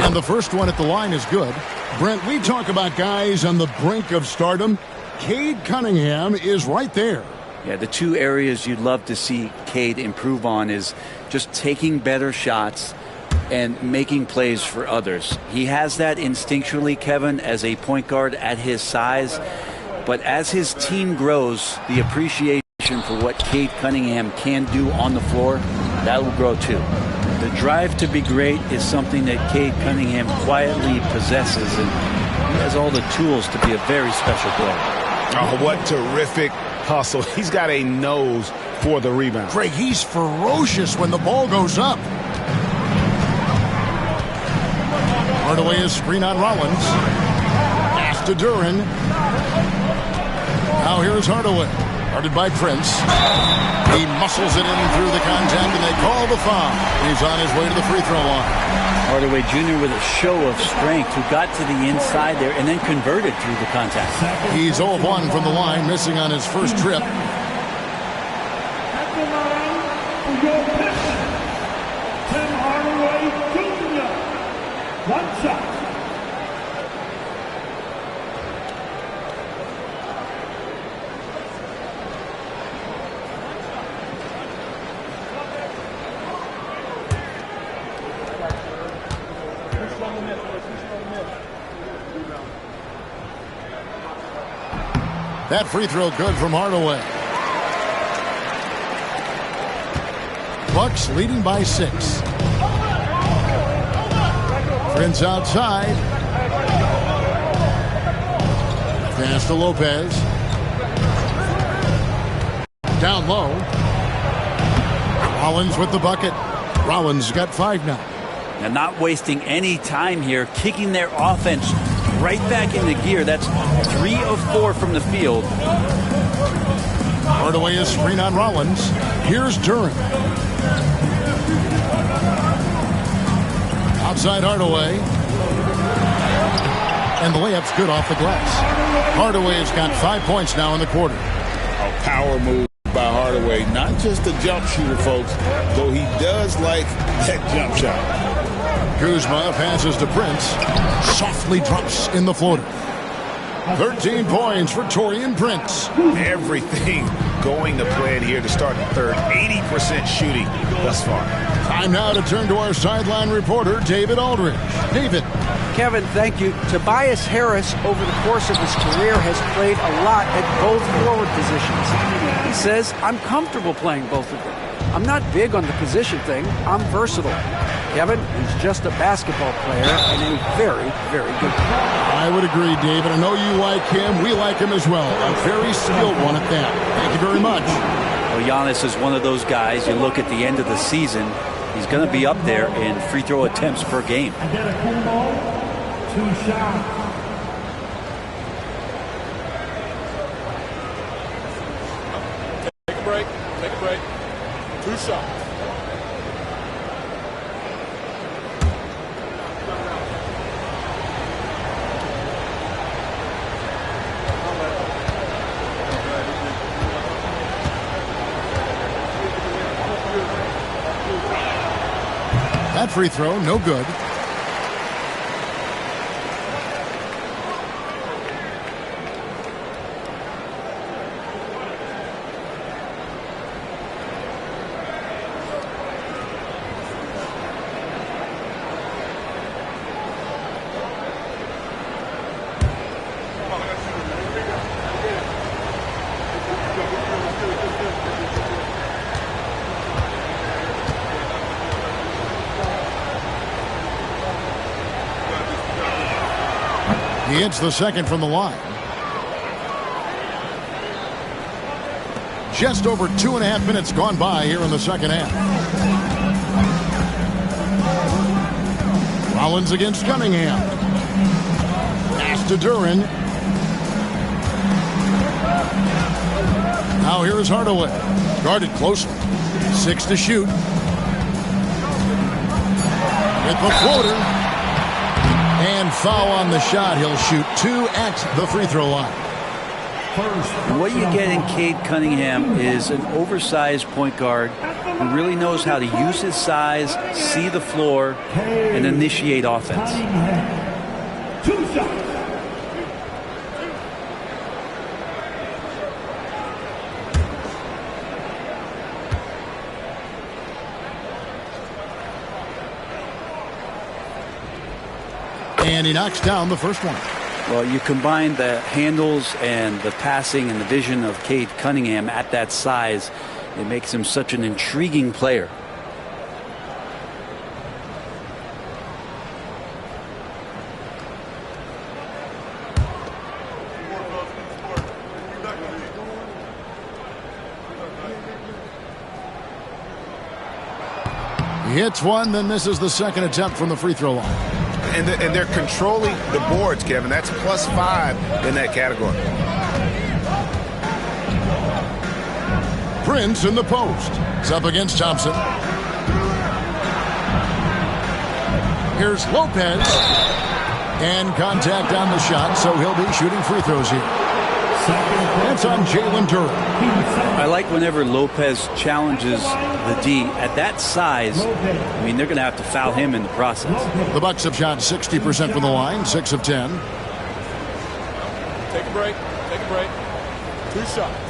And the first one at the line is good. Brent, we talk about guys on the brink of stardom. Cade Cunningham is right there. Yeah, the 2 areas you'd love to see Cade improve on is just taking better shots and making plays for others. He has that instinctually, Kevin, as a point guard at his size. But as his team grows, the appreciation for what Cade Cunningham can do on the floor, that will grow too. The drive to be great is something that Cade Cunningham quietly possesses, and he has all the tools to be a very special player. Oh, what terrific hustle. He's got a nose for the rebound. Craig, he's ferocious when the ball goes up. Hardaway is screen on Rollins. Pass to Duran. Now here's Hardaway. Guarded by Prince. He muscles it in through the contact, and they call the foul. He's on his way to the free throw line. Hardaway Jr. with a show of strength, who got to the inside there and then converted through the contact. He's 0 of 1 from the line, missing on his first trip. Tim Hardaway Jr. One shot. That free throw good from Hardaway. Bucks leading by 6. Prince outside. Pass to Lopez. Down low. Rollins with the bucket. Rollins got 5 now. And not wasting any time here, kicking their offense right back into gear. That's 3 of 4 from the field. Hardaway is screen on Rollins. Here's Duran. Outside Hardaway. And the layup's good off the glass. Hardaway's got 5 points now in the quarter. A power move by Hardaway. Not just a jump shooter, folks, though he does like that jump shot. Kuzma passes to Prince. Softly drops in the floater. 13 points for Taurean Prince. Everything going to plan here to start the third. 80% shooting thus far. Time now to turn to our sideline reporter, David Aldridge. David. Kevin, thank you. Tobias Harris, over the course of his career, has played a lot at both forward positions. He says, I'm comfortable playing both of them. I'm not big on the position thing. I'm versatile. Kevin, he's just a basketball player and a very, very good player. I would agree, David. I know you like him. We like him as well. A very skilled one at that. Thank you very much. Well, Giannis is one of those guys, you look at the end of the season, he's going to be up there in free throw attempts per game. 2 shots. Take a break. Take a break. 2 shots. That free throw, no good. He hits the second from the line. Just over 2.5 minutes gone by here in the second half. Rollins against Cunningham. Pass to Duran. Now here's Hardaway. Guarded closely. 6 to shoot. With the floater. And foul on the shot. He'll shoot 2 at the free throw line. What you get in Cade Cunningham is an oversized point guard who really knows how to use his size, see the floor, and initiate offense. 2 shots. And he knocks down the first one. Well, you combine the handles and the passing and the vision of Cade Cunningham at that size, it makes him such an intriguing player. He hits one, then misses the second attempt from the free throw line. And they're controlling the boards, Kevin. That's +5 in that category. Prince in the post. It's up against Thompson. Here's Lopez. And contact on the shot, so he'll be shooting free throws here. That's on Jalen Duren. I like whenever Lopez challenges the D at that size. I mean, they're going to have to foul him in the process. The Bucks have shot 60% from the line, 6 of 10. Take a break. Take a break. 2 shots.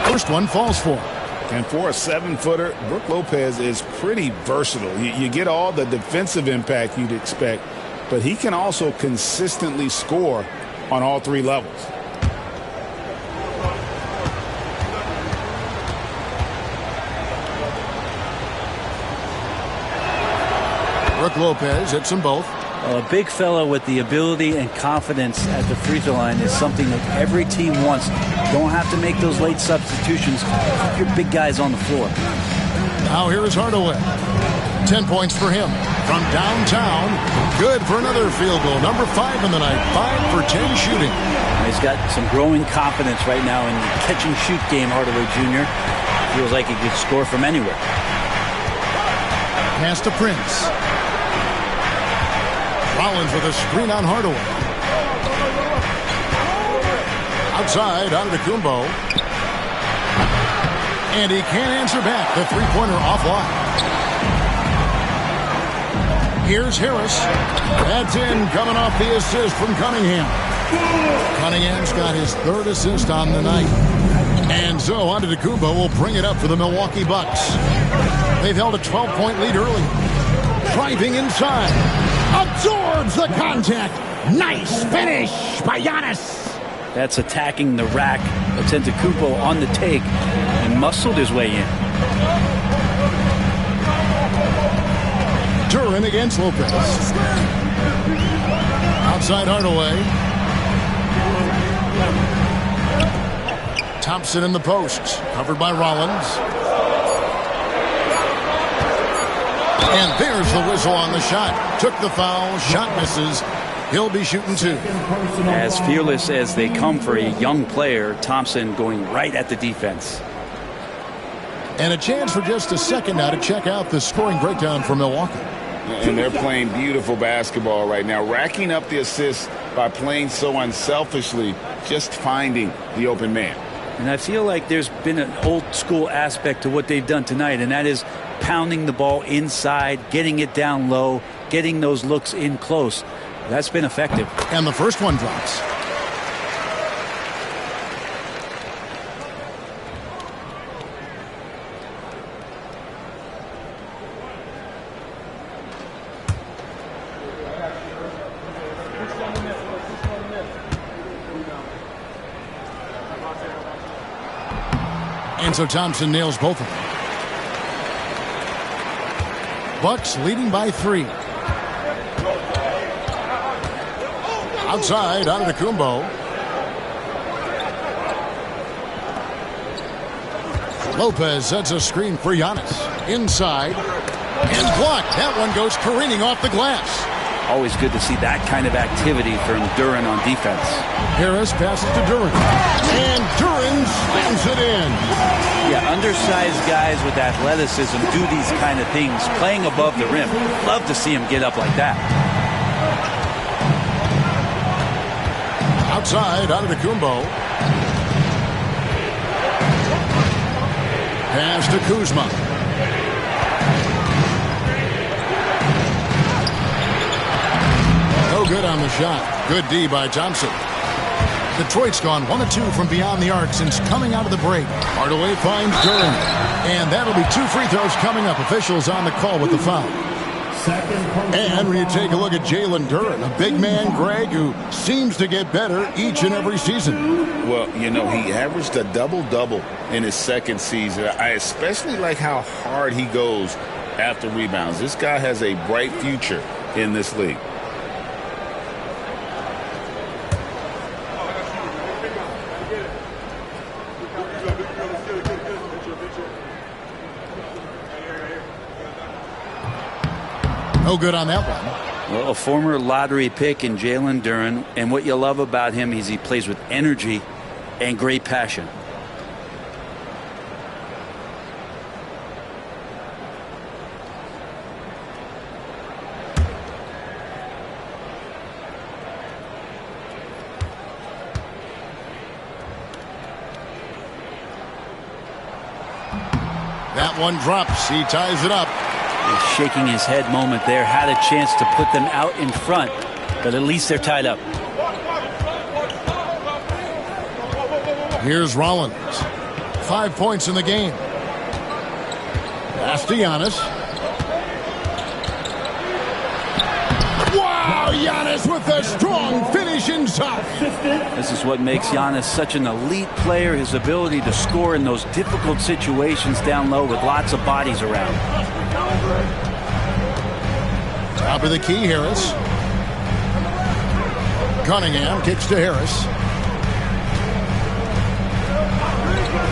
First one falls for him. And for a 7-footer, Brook Lopez is pretty versatile. You get all the defensive impact you'd expect, but he can also consistently score on all 3 levels. Brook Lopez hits them both. A big fellow with the ability and confidence at the free throw line is something that every team wants. Don't have to make those late substitutions. Keep your big guys on the floor. Now here is Hardaway. 10 points for him. From downtown, good for another field goal. Number 5 in the night. 5 for 10 shooting. He's got some growing confidence right now in the catch-and-shoot game, Hardaway Jr. Feels like he could score from anywhere. Pass to Prince. Rollins with a screen on Hardaway. Outside, Antetokounmpo. And he can't answer back. The three-pointer offline. Here's Harris. That's in, coming off the assist from Cunningham. Cunningham's got his 3rd assist on the night. And so Antetokounmpo will bring it up for the Milwaukee Bucks. They've held a 12-point lead early. Driving inside. Absorbs the contact. Nice finish by Giannis. That's attacking the rack. Antetokounmpo on the take and muscled his way in. Duren against Lopez. Outside Hardaway. Thompson in the post. Covered by Rollins. And there's the whistle on the shot. Took the foul. Shot misses. He'll be shooting 2. As fearless as they come for a young player, Thompson going right at the defense. And a chance for just a second now to check out the scoring breakdown for Milwaukee. And they're playing beautiful basketball right now, racking up the assists by playing so unselfishly, just finding the open man. And I feel like there's been an old school aspect to what they've done tonight, and that is pounding the ball inside, getting it down low, getting those looks in close. That's been effective. And the first one drops. And so Thompson nails both of them. Bucks leading by 3. Outside, Antetokounmpo. Lopez sets a screen for Giannis. Inside. And blocked. That one goes careening off the glass. Always good to see that kind of activity from Duren on defense. Harris passes to Duren. And Duren slams it in. Yeah, undersized guys with athleticism do these kind of things, playing above the rim. Love to see him get up like that. Outside, Antetokounmpo. Pass to Kuzma. No good on the shot. Good D by Thompson. Detroit's gone 1 of 2 from beyond the arc since coming out of the break. Hardaway finds Duren. And that'll be 2 free throws coming up. Officials on the call with the foul. And when you take a look at Jalen Duren, a big man, Greg, who seems to get better each and every season. Well, you know, he averaged a double-double in his second season. I especially like how hard he goes after rebounds. This guy has a bright future in this league. No good on that one. Well, a former lottery pick in Jalen Duren, and what you love about him is he plays with energy and great passion. That one drops. He ties it up. Shaking his head moment there. Had a chance to put them out in front, but at least they're tied up. Here's Rollins. 5 points in the game. Pass to Giannis. Wow, Giannis with a strong finish inside. This is what makes Giannis such an elite player, his ability to score in those difficult situations down low with lots of bodies around. Top of the key, Harris. Cunningham kicks to Harris.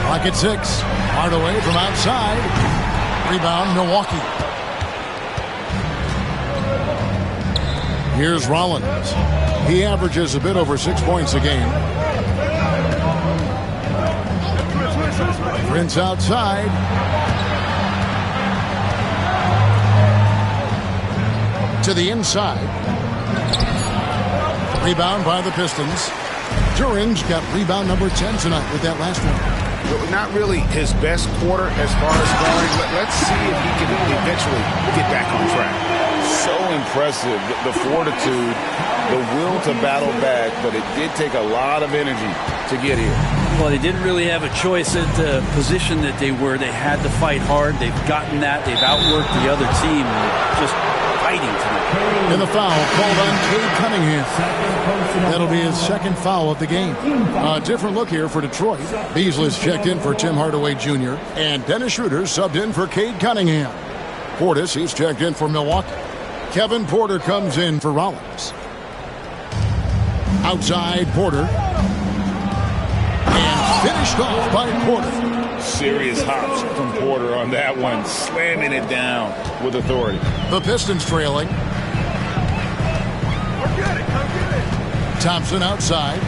Clock at 6. Hardaway from outside. Rebound, Milwaukee. Here's Rollins. He averages a bit over 6 points a game. Prince outside. To the inside. Rebound by the Pistons. Duren's got rebound number 10 tonight with that last one. Not really his best quarter as far as scoring, but let's see if he can eventually get back on track. So impressive, the fortitude, the will to battle back, but it did take a lot of energy to get here. Well, they didn't really have a choice at the position that they were. They had to fight hard. They've gotten that. They've outworked the other team. Just fighting tonight. And the foul called on Cade Cunningham. That'll be his second foul of the game. A different look here for Detroit. Beasley's checked in for Tim Hardaway Jr. And Dennis Schroeder subbed in for Cade Cunningham. Portis, he's checked in for Milwaukee. Kevin Porter comes in for Rollins. Outside Porter. And finished off by Porter. Serious hops from Porter on that one, slamming it down with authority. The Pistons trailing. Thompson outside.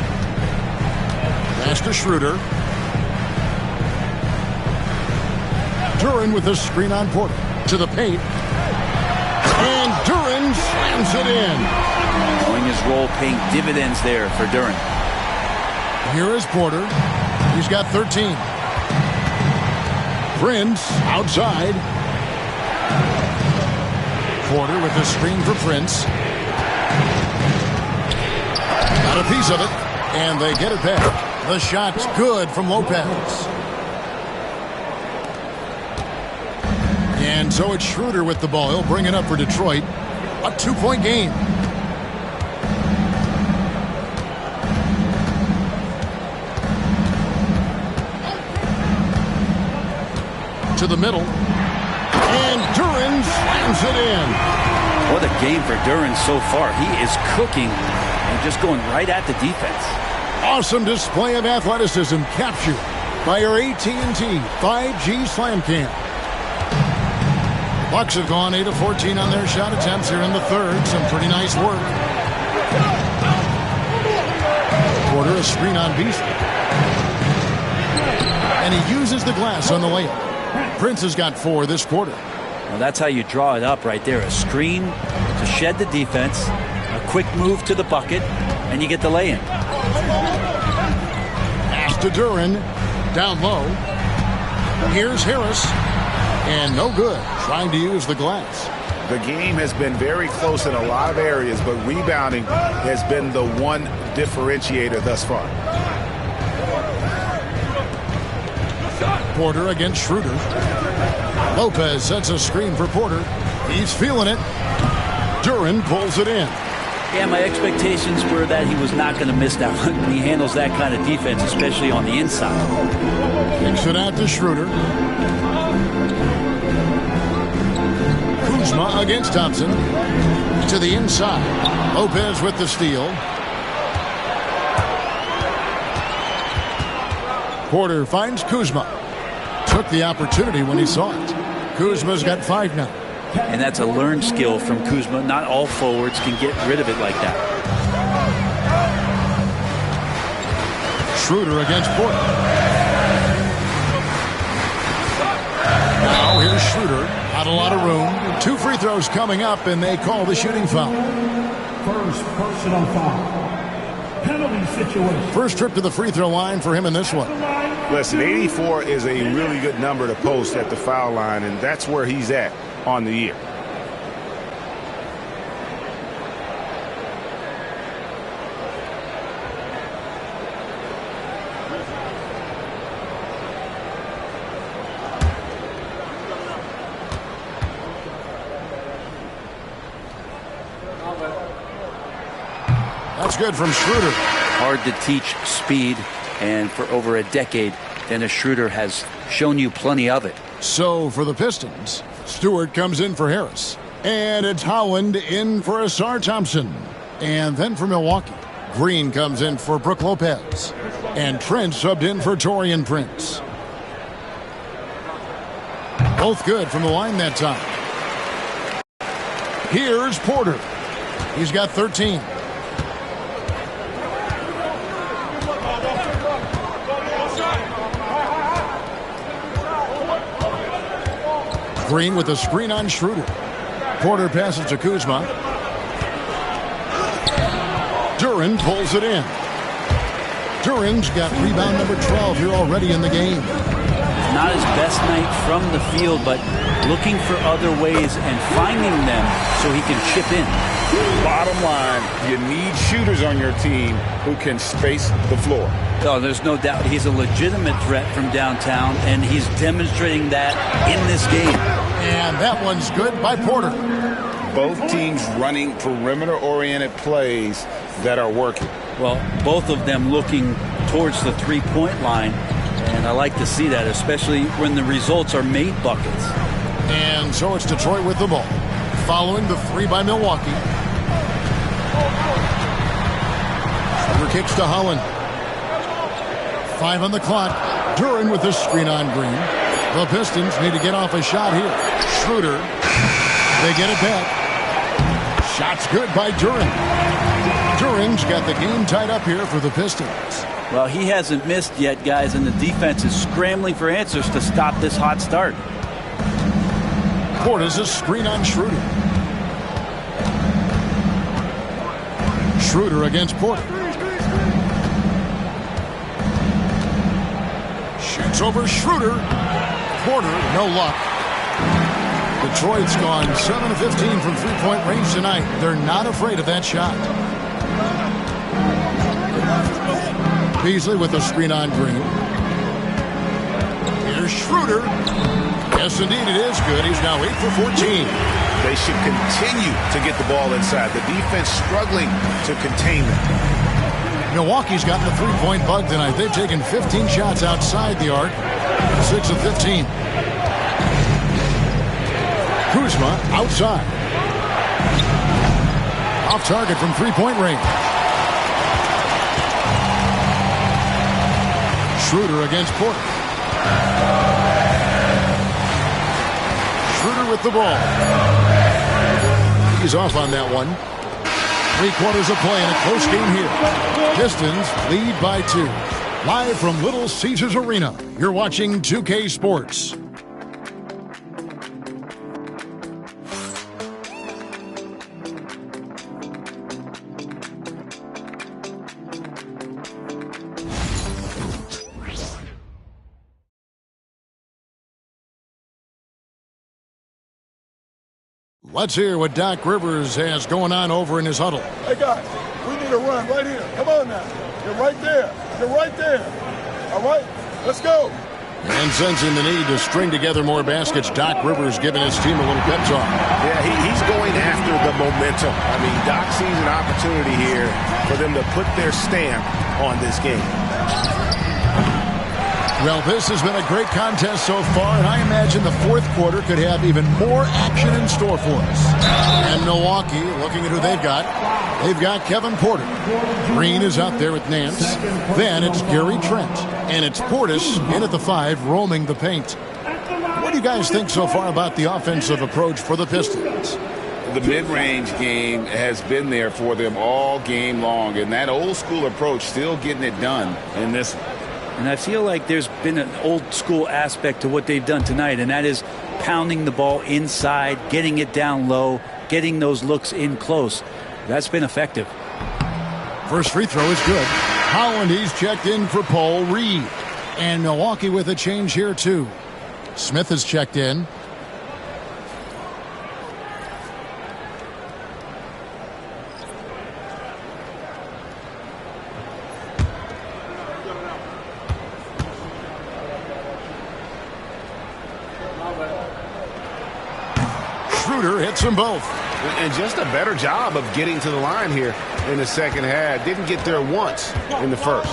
Pass to Schroeder. Duren with a screen on Porter. To the paint. And Duren slams it in. Knowing his role paying dividends there for Duren. Here is Porter. He's got 13. Prince outside. Porter with the screen for Prince. Got a piece of it, and they get it back. The shot's good from Lopez. And so it's Schroeder with the ball. He'll bring it up for Detroit. A 2-point game. To the middle. And Duren slams it in. What a game for Duren so far. He is cooking and just going right at the defense. Awesome display of athleticism captured by our AT&T 5G Slam Cam. The Bucks have gone 8 of 14 on their shot attempts here in the third. Some pretty nice work. Porter a screen on Beasley. And he uses the glass on the layup. Prince has got 4 this quarter. Well, that's how you draw it up right there. A screen to shed the defense, a quick move to the bucket, and you get the lay-in. Pass to Duren. Down low. Here's Harris. And no good. Trying to use the glass. The game has been very close in a lot of areas, but rebounding has been the one differentiator thus far. Porter against Schroeder. Lopez sets a screen for Porter. He's feeling it. Duren pulls it in. Yeah, my expectations were that he was not going to miss that one. He handles that kind of defense, especially on the inside. Kicks it out to Schroeder. Kuzma against Thompson. To the inside. Lopez with the steal. Porter finds Kuzma. Took the opportunity when he saw it. Kuzma's got 5 now. And that's a learned skill from Kuzma. Not all forwards can get rid of it like that. Schroeder against Porter. Now here's Schroeder. Not a lot of room. 2 free throws coming up, and they call the shooting foul. First personal foul. Penalty situation. First trip to the free throw line for him in this one. Listen, 84 is a really good number to post at the foul line, and that's where he's at on the year. That's good from Schroeder. Hard to teach speed, and for over a decade, Dennis Schroeder has shown you plenty of it. So for the Pistons, Stewart comes in for Harris. And it's Howland in for Asar Thompson. And then for Milwaukee, Green comes in for Brook Lopez. And Trent subbed in for Taurean Prince. Both good from the line that time. Here's Porter. He's got 13. Green with a screen on Schroeder. Porter passes to Kuzma. Duren pulls it in. Duren's got rebound number 12 here already in the game. Not his best night from the field, but looking for other ways and finding them so he can chip in. Bottom line, you need shooters on your team who can space the floor. Oh, there's no doubt he's a legitimate threat from downtown, and he's demonstrating that in this game. And that one's good by Porter. Both teams running perimeter-oriented plays that are working. Well, both of them looking towards the three-point line, and I like to see that, especially when the results are made buckets. And so it's Detroit with the ball. Following the 3 by Milwaukee. Schroeder kicks to Holland. 5 on the clock. Duren with the screen on Green. The Pistons need to get off a shot here. Schroeder. They get it back. Shot's good by Duren. Duren's got the game tied up here for the Pistons. Well, he hasn't missed yet, guys, and the defense is scrambling for answers to stop this hot start. Porter's a screen on Schroeder. Schroeder against Porter. Shoots over Schroeder. Porter, no luck. Detroit's gone 7 of 15 from three-point range tonight. They're not afraid of that shot. Beasley with the screen on Green. Here's Schroeder. Yes, indeed, it is good. He's now 8 for 14. They should continue to get the ball inside. The defense struggling to contain them. Milwaukee's gotten the three-point bug tonight. They've taken 15 shots outside the arc. 6 of 15. Kuzma outside. Off target from three-point range. Schroeder against Porter. Schroeder with the ball. He's off on that one. 3/4 of play in a close game here. Pistons lead by 2. Live from Little Caesars Arena, you're watching 2K Sports. Let's hear what Doc Rivers has going on over in his huddle. Hey, guys, we need a run right here. Come on now. You're right there. You're right there. All right, let's go. And sensing the need to string together more baskets, Doc Rivers giving his team a little pep talk. Yeah, he's going after the momentum. I mean, Doc sees an opportunity here for them to put their stamp on this game. Well, this has been a great contest so far, and I imagine the fourth quarter could have even more action in store for us. And Milwaukee, looking at who they've got Kevin Porter. Green is out there with Nance. Then it's Gary Trent. And it's Portis in at the 5, roaming the paint. What do you guys think so far about the offensive approach for the Pistons? The mid-range game has been there for them all game long, and that old-school approach still getting it done in this one. And I feel like there's been an old-school aspect to what they've done tonight, and that is pounding the ball inside, getting it down low, getting those looks in close. That's been effective. First free throw is good. Holland, he's checked in for Paul Reed. And Milwaukee with a change here, too. Smith has checked in. Schroeder hits them both. And just a better job of getting to the line here in the second half. Didn't get there once in the first.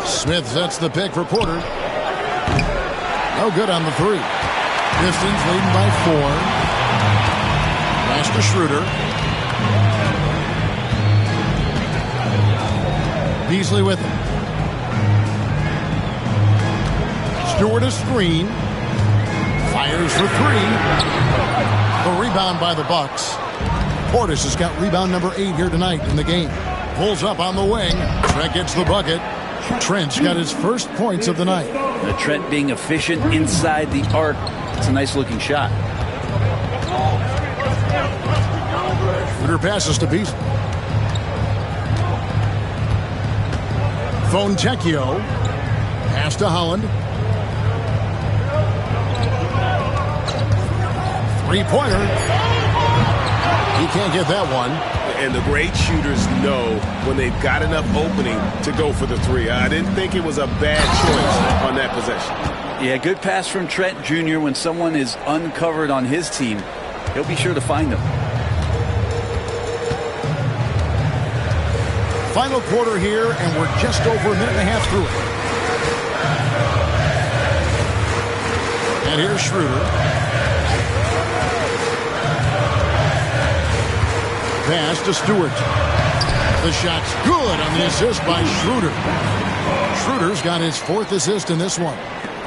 Smith sets the pick for Porter. No good on the 3. Pistons leading by 4. Pass to Schroeder. Beasley with him. Stewart a screen. Fires for 3. The rebound by the Bucks. Portis has got rebound number 8 here tonight in the game. Pulls up on the wing. Trent gets the bucket. Trent's got his first points of the night. Trent being efficient inside the arc. It's a nice looking shot. Schroeder passes to Beasley. Fontecchio. Pass to Holland. 3-pointer. He can't get that one. And the great shooters know when they've got enough opening to go for the 3. I didn't think it was a bad choice on that possession. Yeah, good pass from Trent Jr. When someone is uncovered on his team, he'll be sure to find them. Final quarter here, and we're just over a minute and a half through it. And here's Schroeder. Pass to Stewart. The shot's good on the assist by Schroeder. Schroeder's got his 4th assist in this one.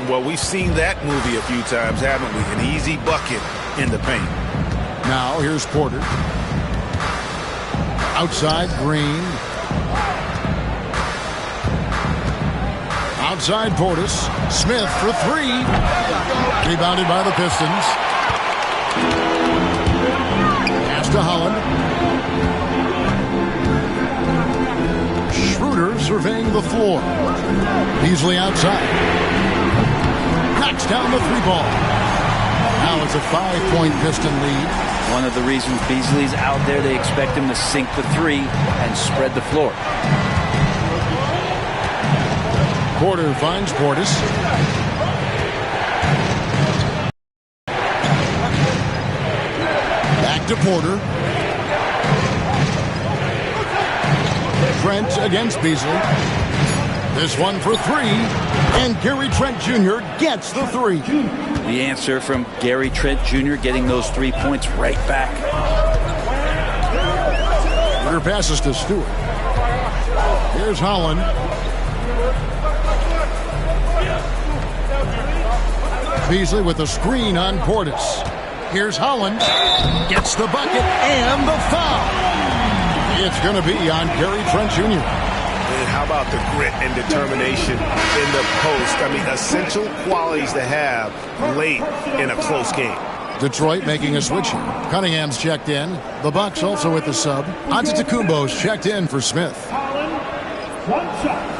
Well, we've seen that movie a few times, haven't we? An easy bucket in the paint. Now here's Porter. Outside Green. Outside Portis. Smith for 3. Rebounded by the Pistons. Pass to Holland. Schroeder surveying the floor. Beasley outside. Knocks down the 3-ball. Now it's a 5-point Piston lead. One of the reasons Beasley's out there, they expect him to sink the 3 and spread the floor. Porter finds Portis. Back to Porter. Trent against Beasley. This one for 3. And Gary Trent Jr. gets the 3. The answer from Gary Trent Jr. getting those 3 points right back. Porter passes to Stewart. Here's Holland. Beasley with a screen on Portis. Here's Holland. Gets the bucket and the foul. It's going to be on Gary Trent Jr. And how about the grit and determination in the post? I mean, essential qualities to have late in a close game. Detroit making a switch here. Cunningham's checked in. The Bucks also with the sub. Antetokounmpo's checked in for Smith. One shot.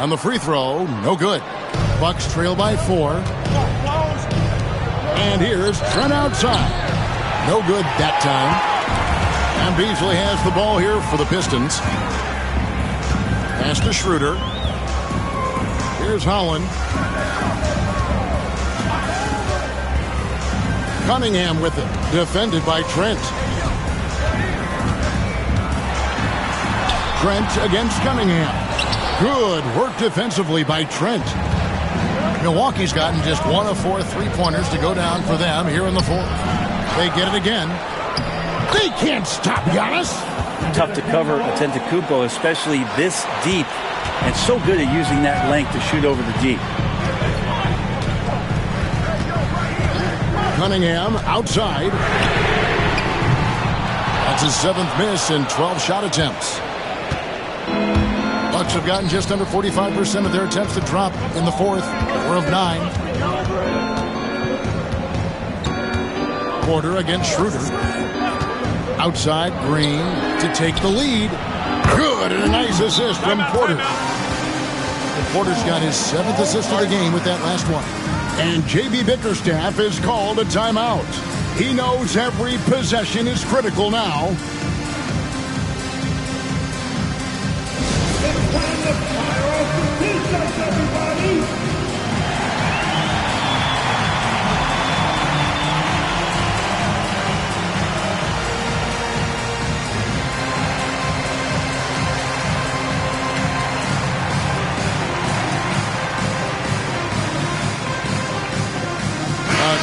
on the free throw. No good. Bucks trail by 4. And here's Trent outside. No good that time. And Beasley has the ball here for the Pistons. Pass to Schroeder. Here's Holland. Cunningham with it. Defended by Trent. Trent against Cunningham. Good work defensively by Trent. Milwaukee's gotten just 1 of 4 3-pointers to go down for them here in the 4th. They get it again. They can't stop Giannis. Tough to cover Antetokounmpo, especially this deep, and so good at using that length to shoot over the deep. Cunningham outside. That's his 7th miss in 12 shot attempts. Bucks have gotten just under 45% of their attempts to drop in the 4th. 4 of 9. Porter against Schroeder. Outside, Green to take the lead. Good, and a nice assist from Porter. And Porter's got his 7th assist of the game with that last one. And J.B. Bickerstaff has called a timeout. He knows every possession is critical now. It's time to fire off the Pistons, everybody!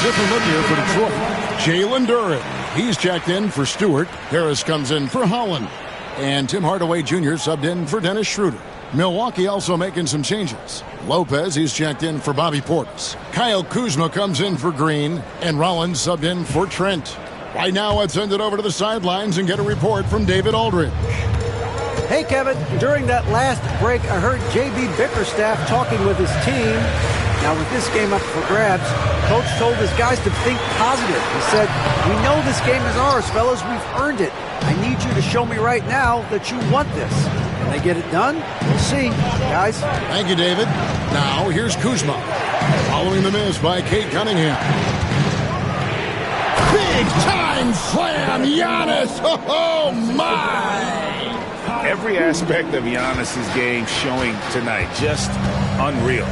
Different look here for Detroit. Jalen Duren. He's checked in for Stewart. Harris comes in for Holland. And Tim Hardaway Jr. subbed in for Dennis Schroeder. Milwaukee also making some changes. Lopez, he's checked in for Bobby Portis. Kyle Kuzma comes in for Green. And Rollins subbed in for Trent. Right now, let's send it over to the sidelines and get a report from David Aldridge. Hey, Kevin. During that last break, I heard J.B. Bickerstaff talking with his team. Now, with this game up for grabs, Coach told his guys to think positive. He said, "We know this game is ours, fellas. We've earned it. I need you to show me right now that you want this." Can they get it done? We'll see, guys. Thank you, David. Now, here's Kuzma. Following the miss by Kate Cunningham. Big-time slam, Giannis. Oh, my. Every aspect of Giannis's game showing tonight. Just unreal.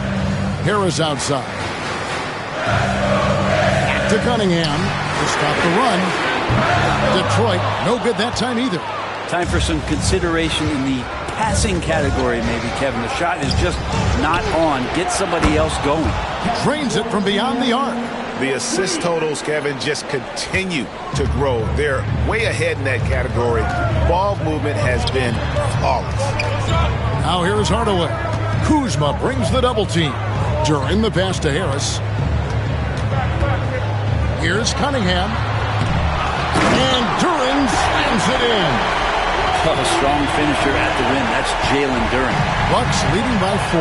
Harris outside. Back to Cunningham to stop the run. Detroit, no good that time either. Time for some consideration in the passing category, maybe, Kevin. The shot is just not on. Get somebody else going. Drains it from beyond the arc. The assist totals, Kevin, just continue to grow. They're way ahead in that category. Ball movement has been flawless. Now here's Hardaway. Kuzma brings the double team. During the pass to Harris. Here's Cunningham. And Duren slams it in. A strong finisher at the rim. That's Jalen Duren. Bucks leading by 4.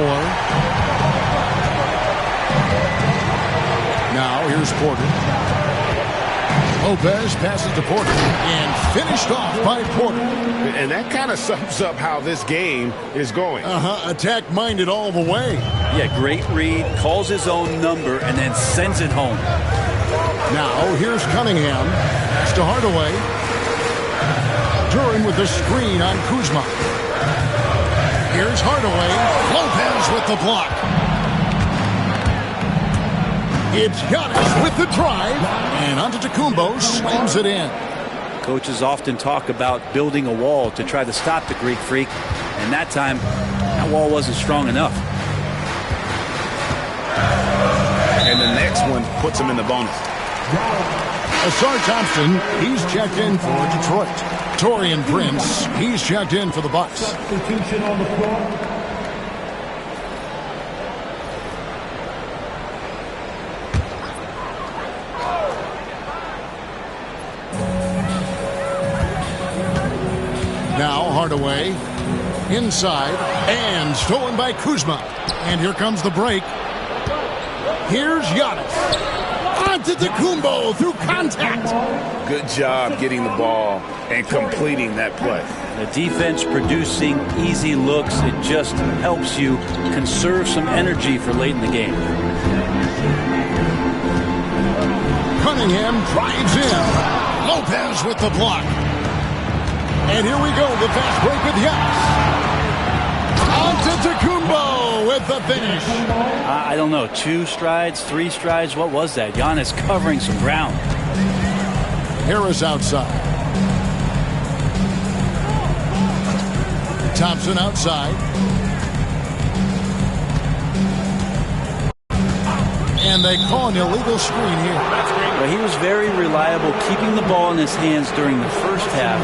Now here's Porter. Lopez passes to Porter and finished off by Porter. And that kind of sums up how this game is going. Attack-minded all the way. Yeah, great read, calls his own number, and then sends it home. Now here's Cunningham. It's to Hardaway. Duren with the screen on Kuzma. Here's Hardaway. Lopez with the block. It's Giannis with the drive. And Antetokounmpo slams it in. Coaches often talk about building a wall to try to stop the Greek Freak. And that time, that wall wasn't strong enough. And the next one puts him in the bonus. Asar Thompson, he's checked in for Detroit. Taurean Prince, he's checked in for the Bucks. Substitution on the floor. Now Hardaway inside and stolen by Kuzma. And here comes the break. Here's Giannis. Antetokounmpo through contact. Good job getting the ball and completing that play. The defense producing easy looks. It just helps you conserve some energy for late in the game. Cunningham drives in. Lopez with the block. And here we go, the fast break with Giannis. Antetokounmpo with the finish. I don't know, 2 strides, 3 strides, what was that? Giannis covering some ground. Harris outside. Thompson outside. And they call an illegal screen here. Well, he was very reliable, keeping the ball in his hands during the first half.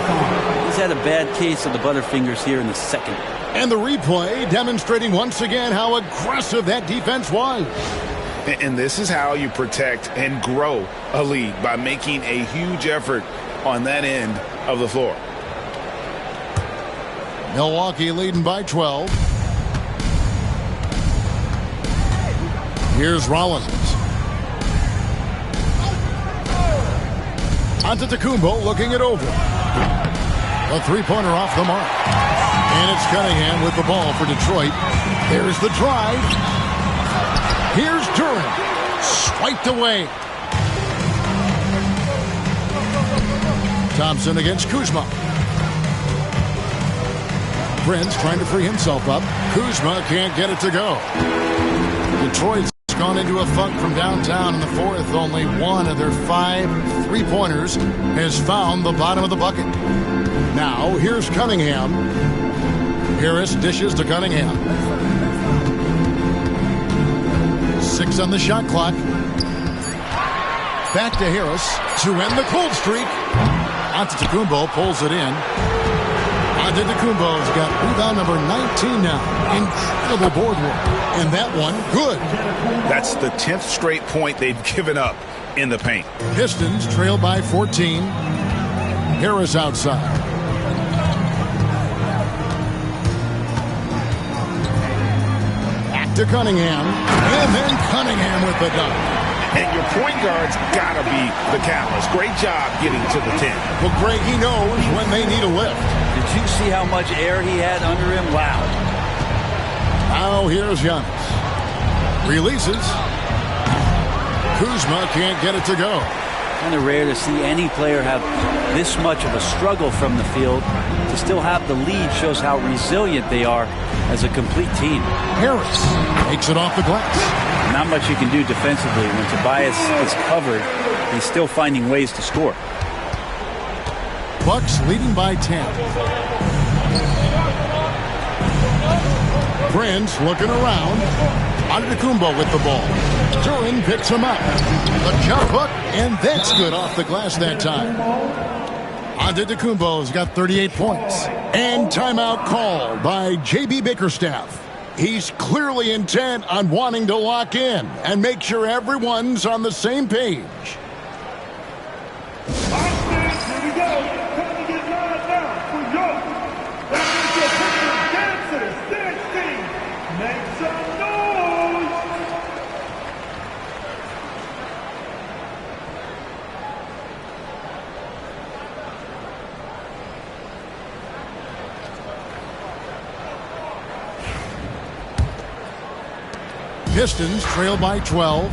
He's had a bad case of the butterfingers here in the second. And the replay demonstrating once again how aggressive that defense was. And this is how you protect and grow a lead, by making a huge effort on that end of the floor. Milwaukee leading by 12. Here's Rollins. Antetokounmpo looking it over. A three-pointer off the mark. And it's Cunningham with the ball for Detroit. There's the drive. Here's Durant. Swiped away. Thompson against Kuzma. Prince trying to free himself up. Kuzma can't get it to go. Detroit's gone into a funk from downtown in the fourth. Only one of their 5 3-pointers has found the bottom of the bucket. Now, here's Cunningham. Harris dishes to Cunningham. 6 on the shot clock. Back to Harris to end the cold streak. Antetokounmpo pulls it in. Antetokounmpo's got rebound number 19 now. Incredible board work. And that one, good. That's the 10th straight point they've given up in the paint. Pistons trail by 14. Harris outside. Back to Cunningham. And then Cunningham with the dunk. And your point guard's got to be the catalyst. Great job getting to the 10. Well, Greg, he knows when they need a lift. Did you see how much air he had under him? Wow. Now here's Giannis. Releases. Kuzma can't get it to go. Kind of rare to see any player have this much of a struggle from the field. To still have the lead shows how resilient they are as a complete team. Harris takes it off the glass. Not much you can do defensively. When Tobias is covered, he's still finding ways to score. Bucks leading by 10. Prince looking around. Antetokounmpo with the ball. Durant picks him up. The jump hook, and that's good off the glass that time. Antetokounmpo's got 38 points. And timeout called by J.B. Bickerstaff. He's clearly intent on wanting to lock in and make sure everyone's on the same page. Pistons trail by 12.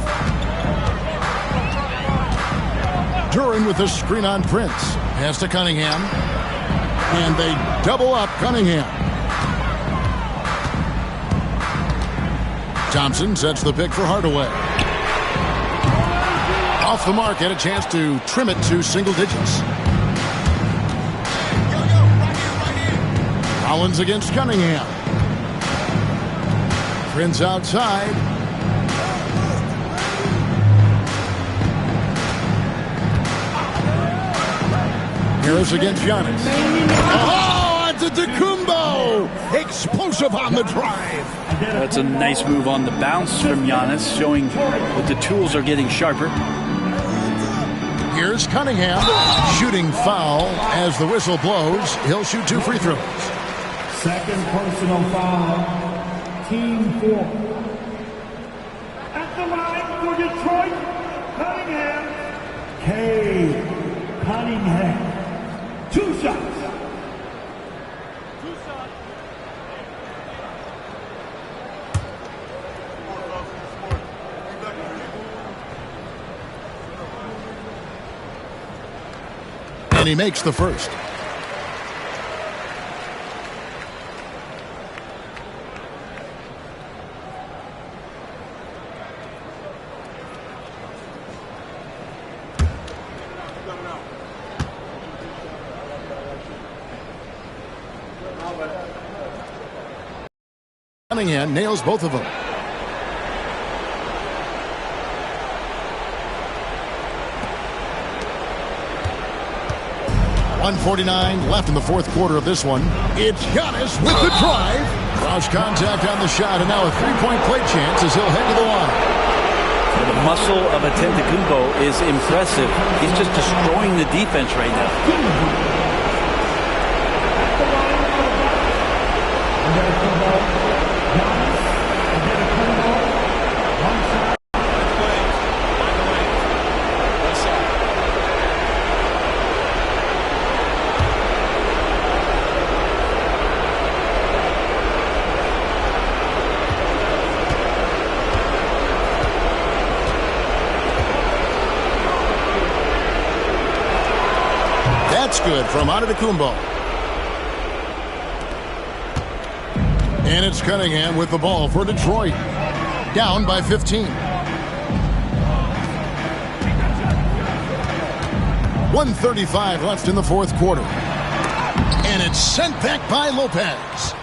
Durant with a screen on Prince. Pass to Cunningham. And they double up Cunningham. Thompson sets the pick for Hardaway. Off the mark, had a chance to trim it to single digits. Rollins against Cunningham. Prince outside. Harris against Giannis. Oh, Antetokounmpo! Explosive on the drive. That's a nice move on the bounce from Giannis, showing that the tools are getting sharper. Here's Cunningham. Shooting foul as the whistle blows. He'll shoot 2 free throws. Second personal foul. Team 4. At the line for Detroit, Cunningham. Cunningham. 2 shots. And he makes the first. Cunningham nails both of them. .149 left in the fourth quarter of this one. It's Giannis with the drive. Cross contact on the shot, and now a three-point play chance as he'll head to the line. The muscle of Antetokounmpo is impressive. He's just destroying the defense right now. That's good from Antetokounmpo. And it's Cunningham with the ball for Detroit. Down by 15. 1:35 left in the fourth quarter. And it's sent back by Lopez.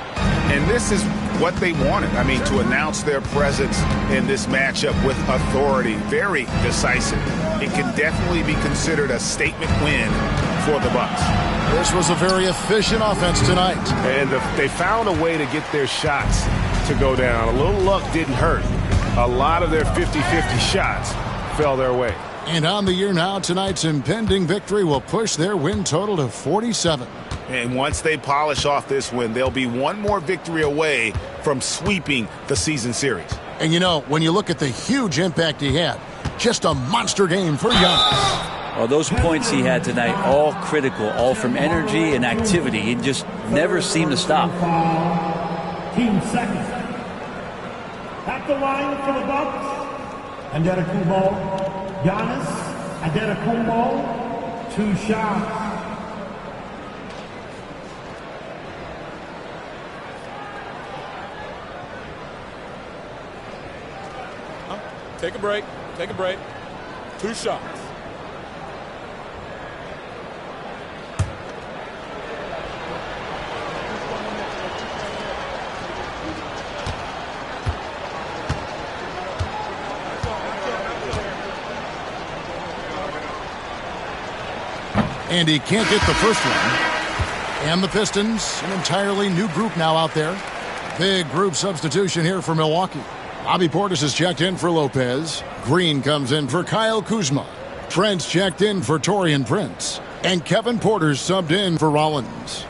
And this is what they wanted. I mean, to announce their presence in this matchup with authority. Very decisive. It can definitely be considered a statement win for the Bucks. This was a very efficient offense tonight. And they found a way to get their shots to go down. A little luck didn't hurt. A lot of their 50-50 shots fell their way. And on the year now, tonight's impending victory will push their win total to 47. And once they polish off this win, they'll be one more victory away from sweeping the season series. And you know, when you look at the huge impact he had, just a monster game for Giannis. Well, those points he had tonight, all critical, all from energy and activity. He just never seemed to stop. Team second. At the line for the Bucks, Antetokounmpo, Giannis Antetokounmpo, 2 shots. Take a break. Take a break. 2 shots. And he can't get the first one. And the Pistons, an entirely new group now out there. Big group substitution here for Milwaukee. Bobby Portis is checked in for Lopez. Green comes in for Kyle Kuzma. Trent's checked in for Taurean Prince. And Kevin Porter's subbed in for Rollins.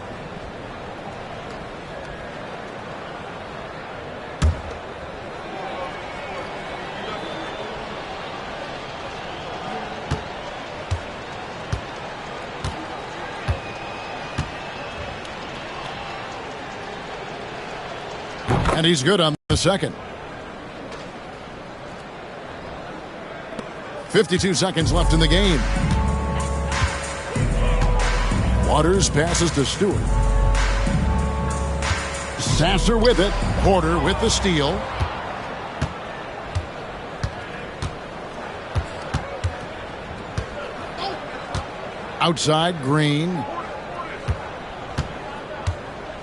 And he's good on the second. 52 seconds left in the game. Waters passes to Stewart. Sasser with it. Porter with the steal. Outside, Green.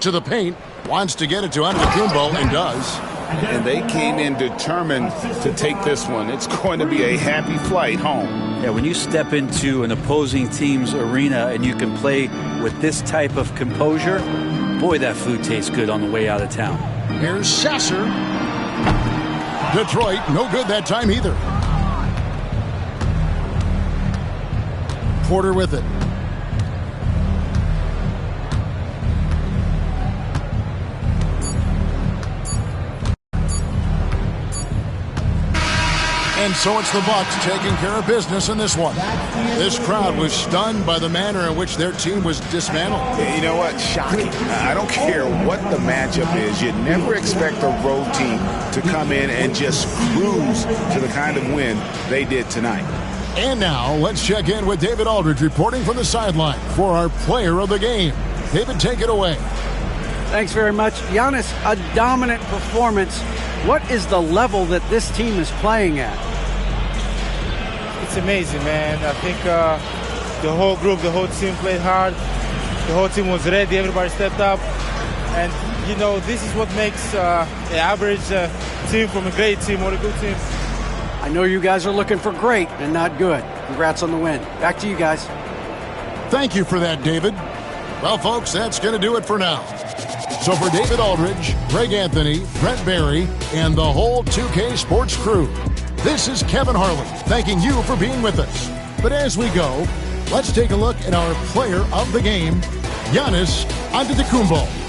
To the paint. Wants to get it to Antetokounmpo and does. And they came in determined to take this one. It's going to be a happy flight home. Yeah, when you step into an opposing team's arena and you can play with this type of composure, boy, that food tastes good on the way out of town. Here's Sasser. Detroit, no good that time either. Porter with it. And And so it's the Bucks taking care of business in this one. This crowd was stunned by the manner in which their team was dismantled. You know what? Shocking. I don't care what the matchup is. You'd never expect a road team to come in and just cruise to the kind of win they did tonight. And now let's check in with David Aldridge reporting from the sideline for our player of the game. David, take it away. Thanks very much. Giannis, a dominant performance. What is the level that this team is playing at? It's amazing, man. I think the whole group, the whole team played hard. The whole team was ready. Everybody stepped up. And, you know, this is what makes an average team from a great team or a good team. I know you guys are looking for great and not good. Congrats on the win. Back to you guys. Thank you for that, David. Well, folks, that's going to do it for now. So for David Aldridge, Greg Anthony, Brent Barry, and the whole 2K Sports crew, this is Kevin Harlan thanking you for being with us. But as we go, let's take a look at our player of the game, Giannis Antetokounmpo.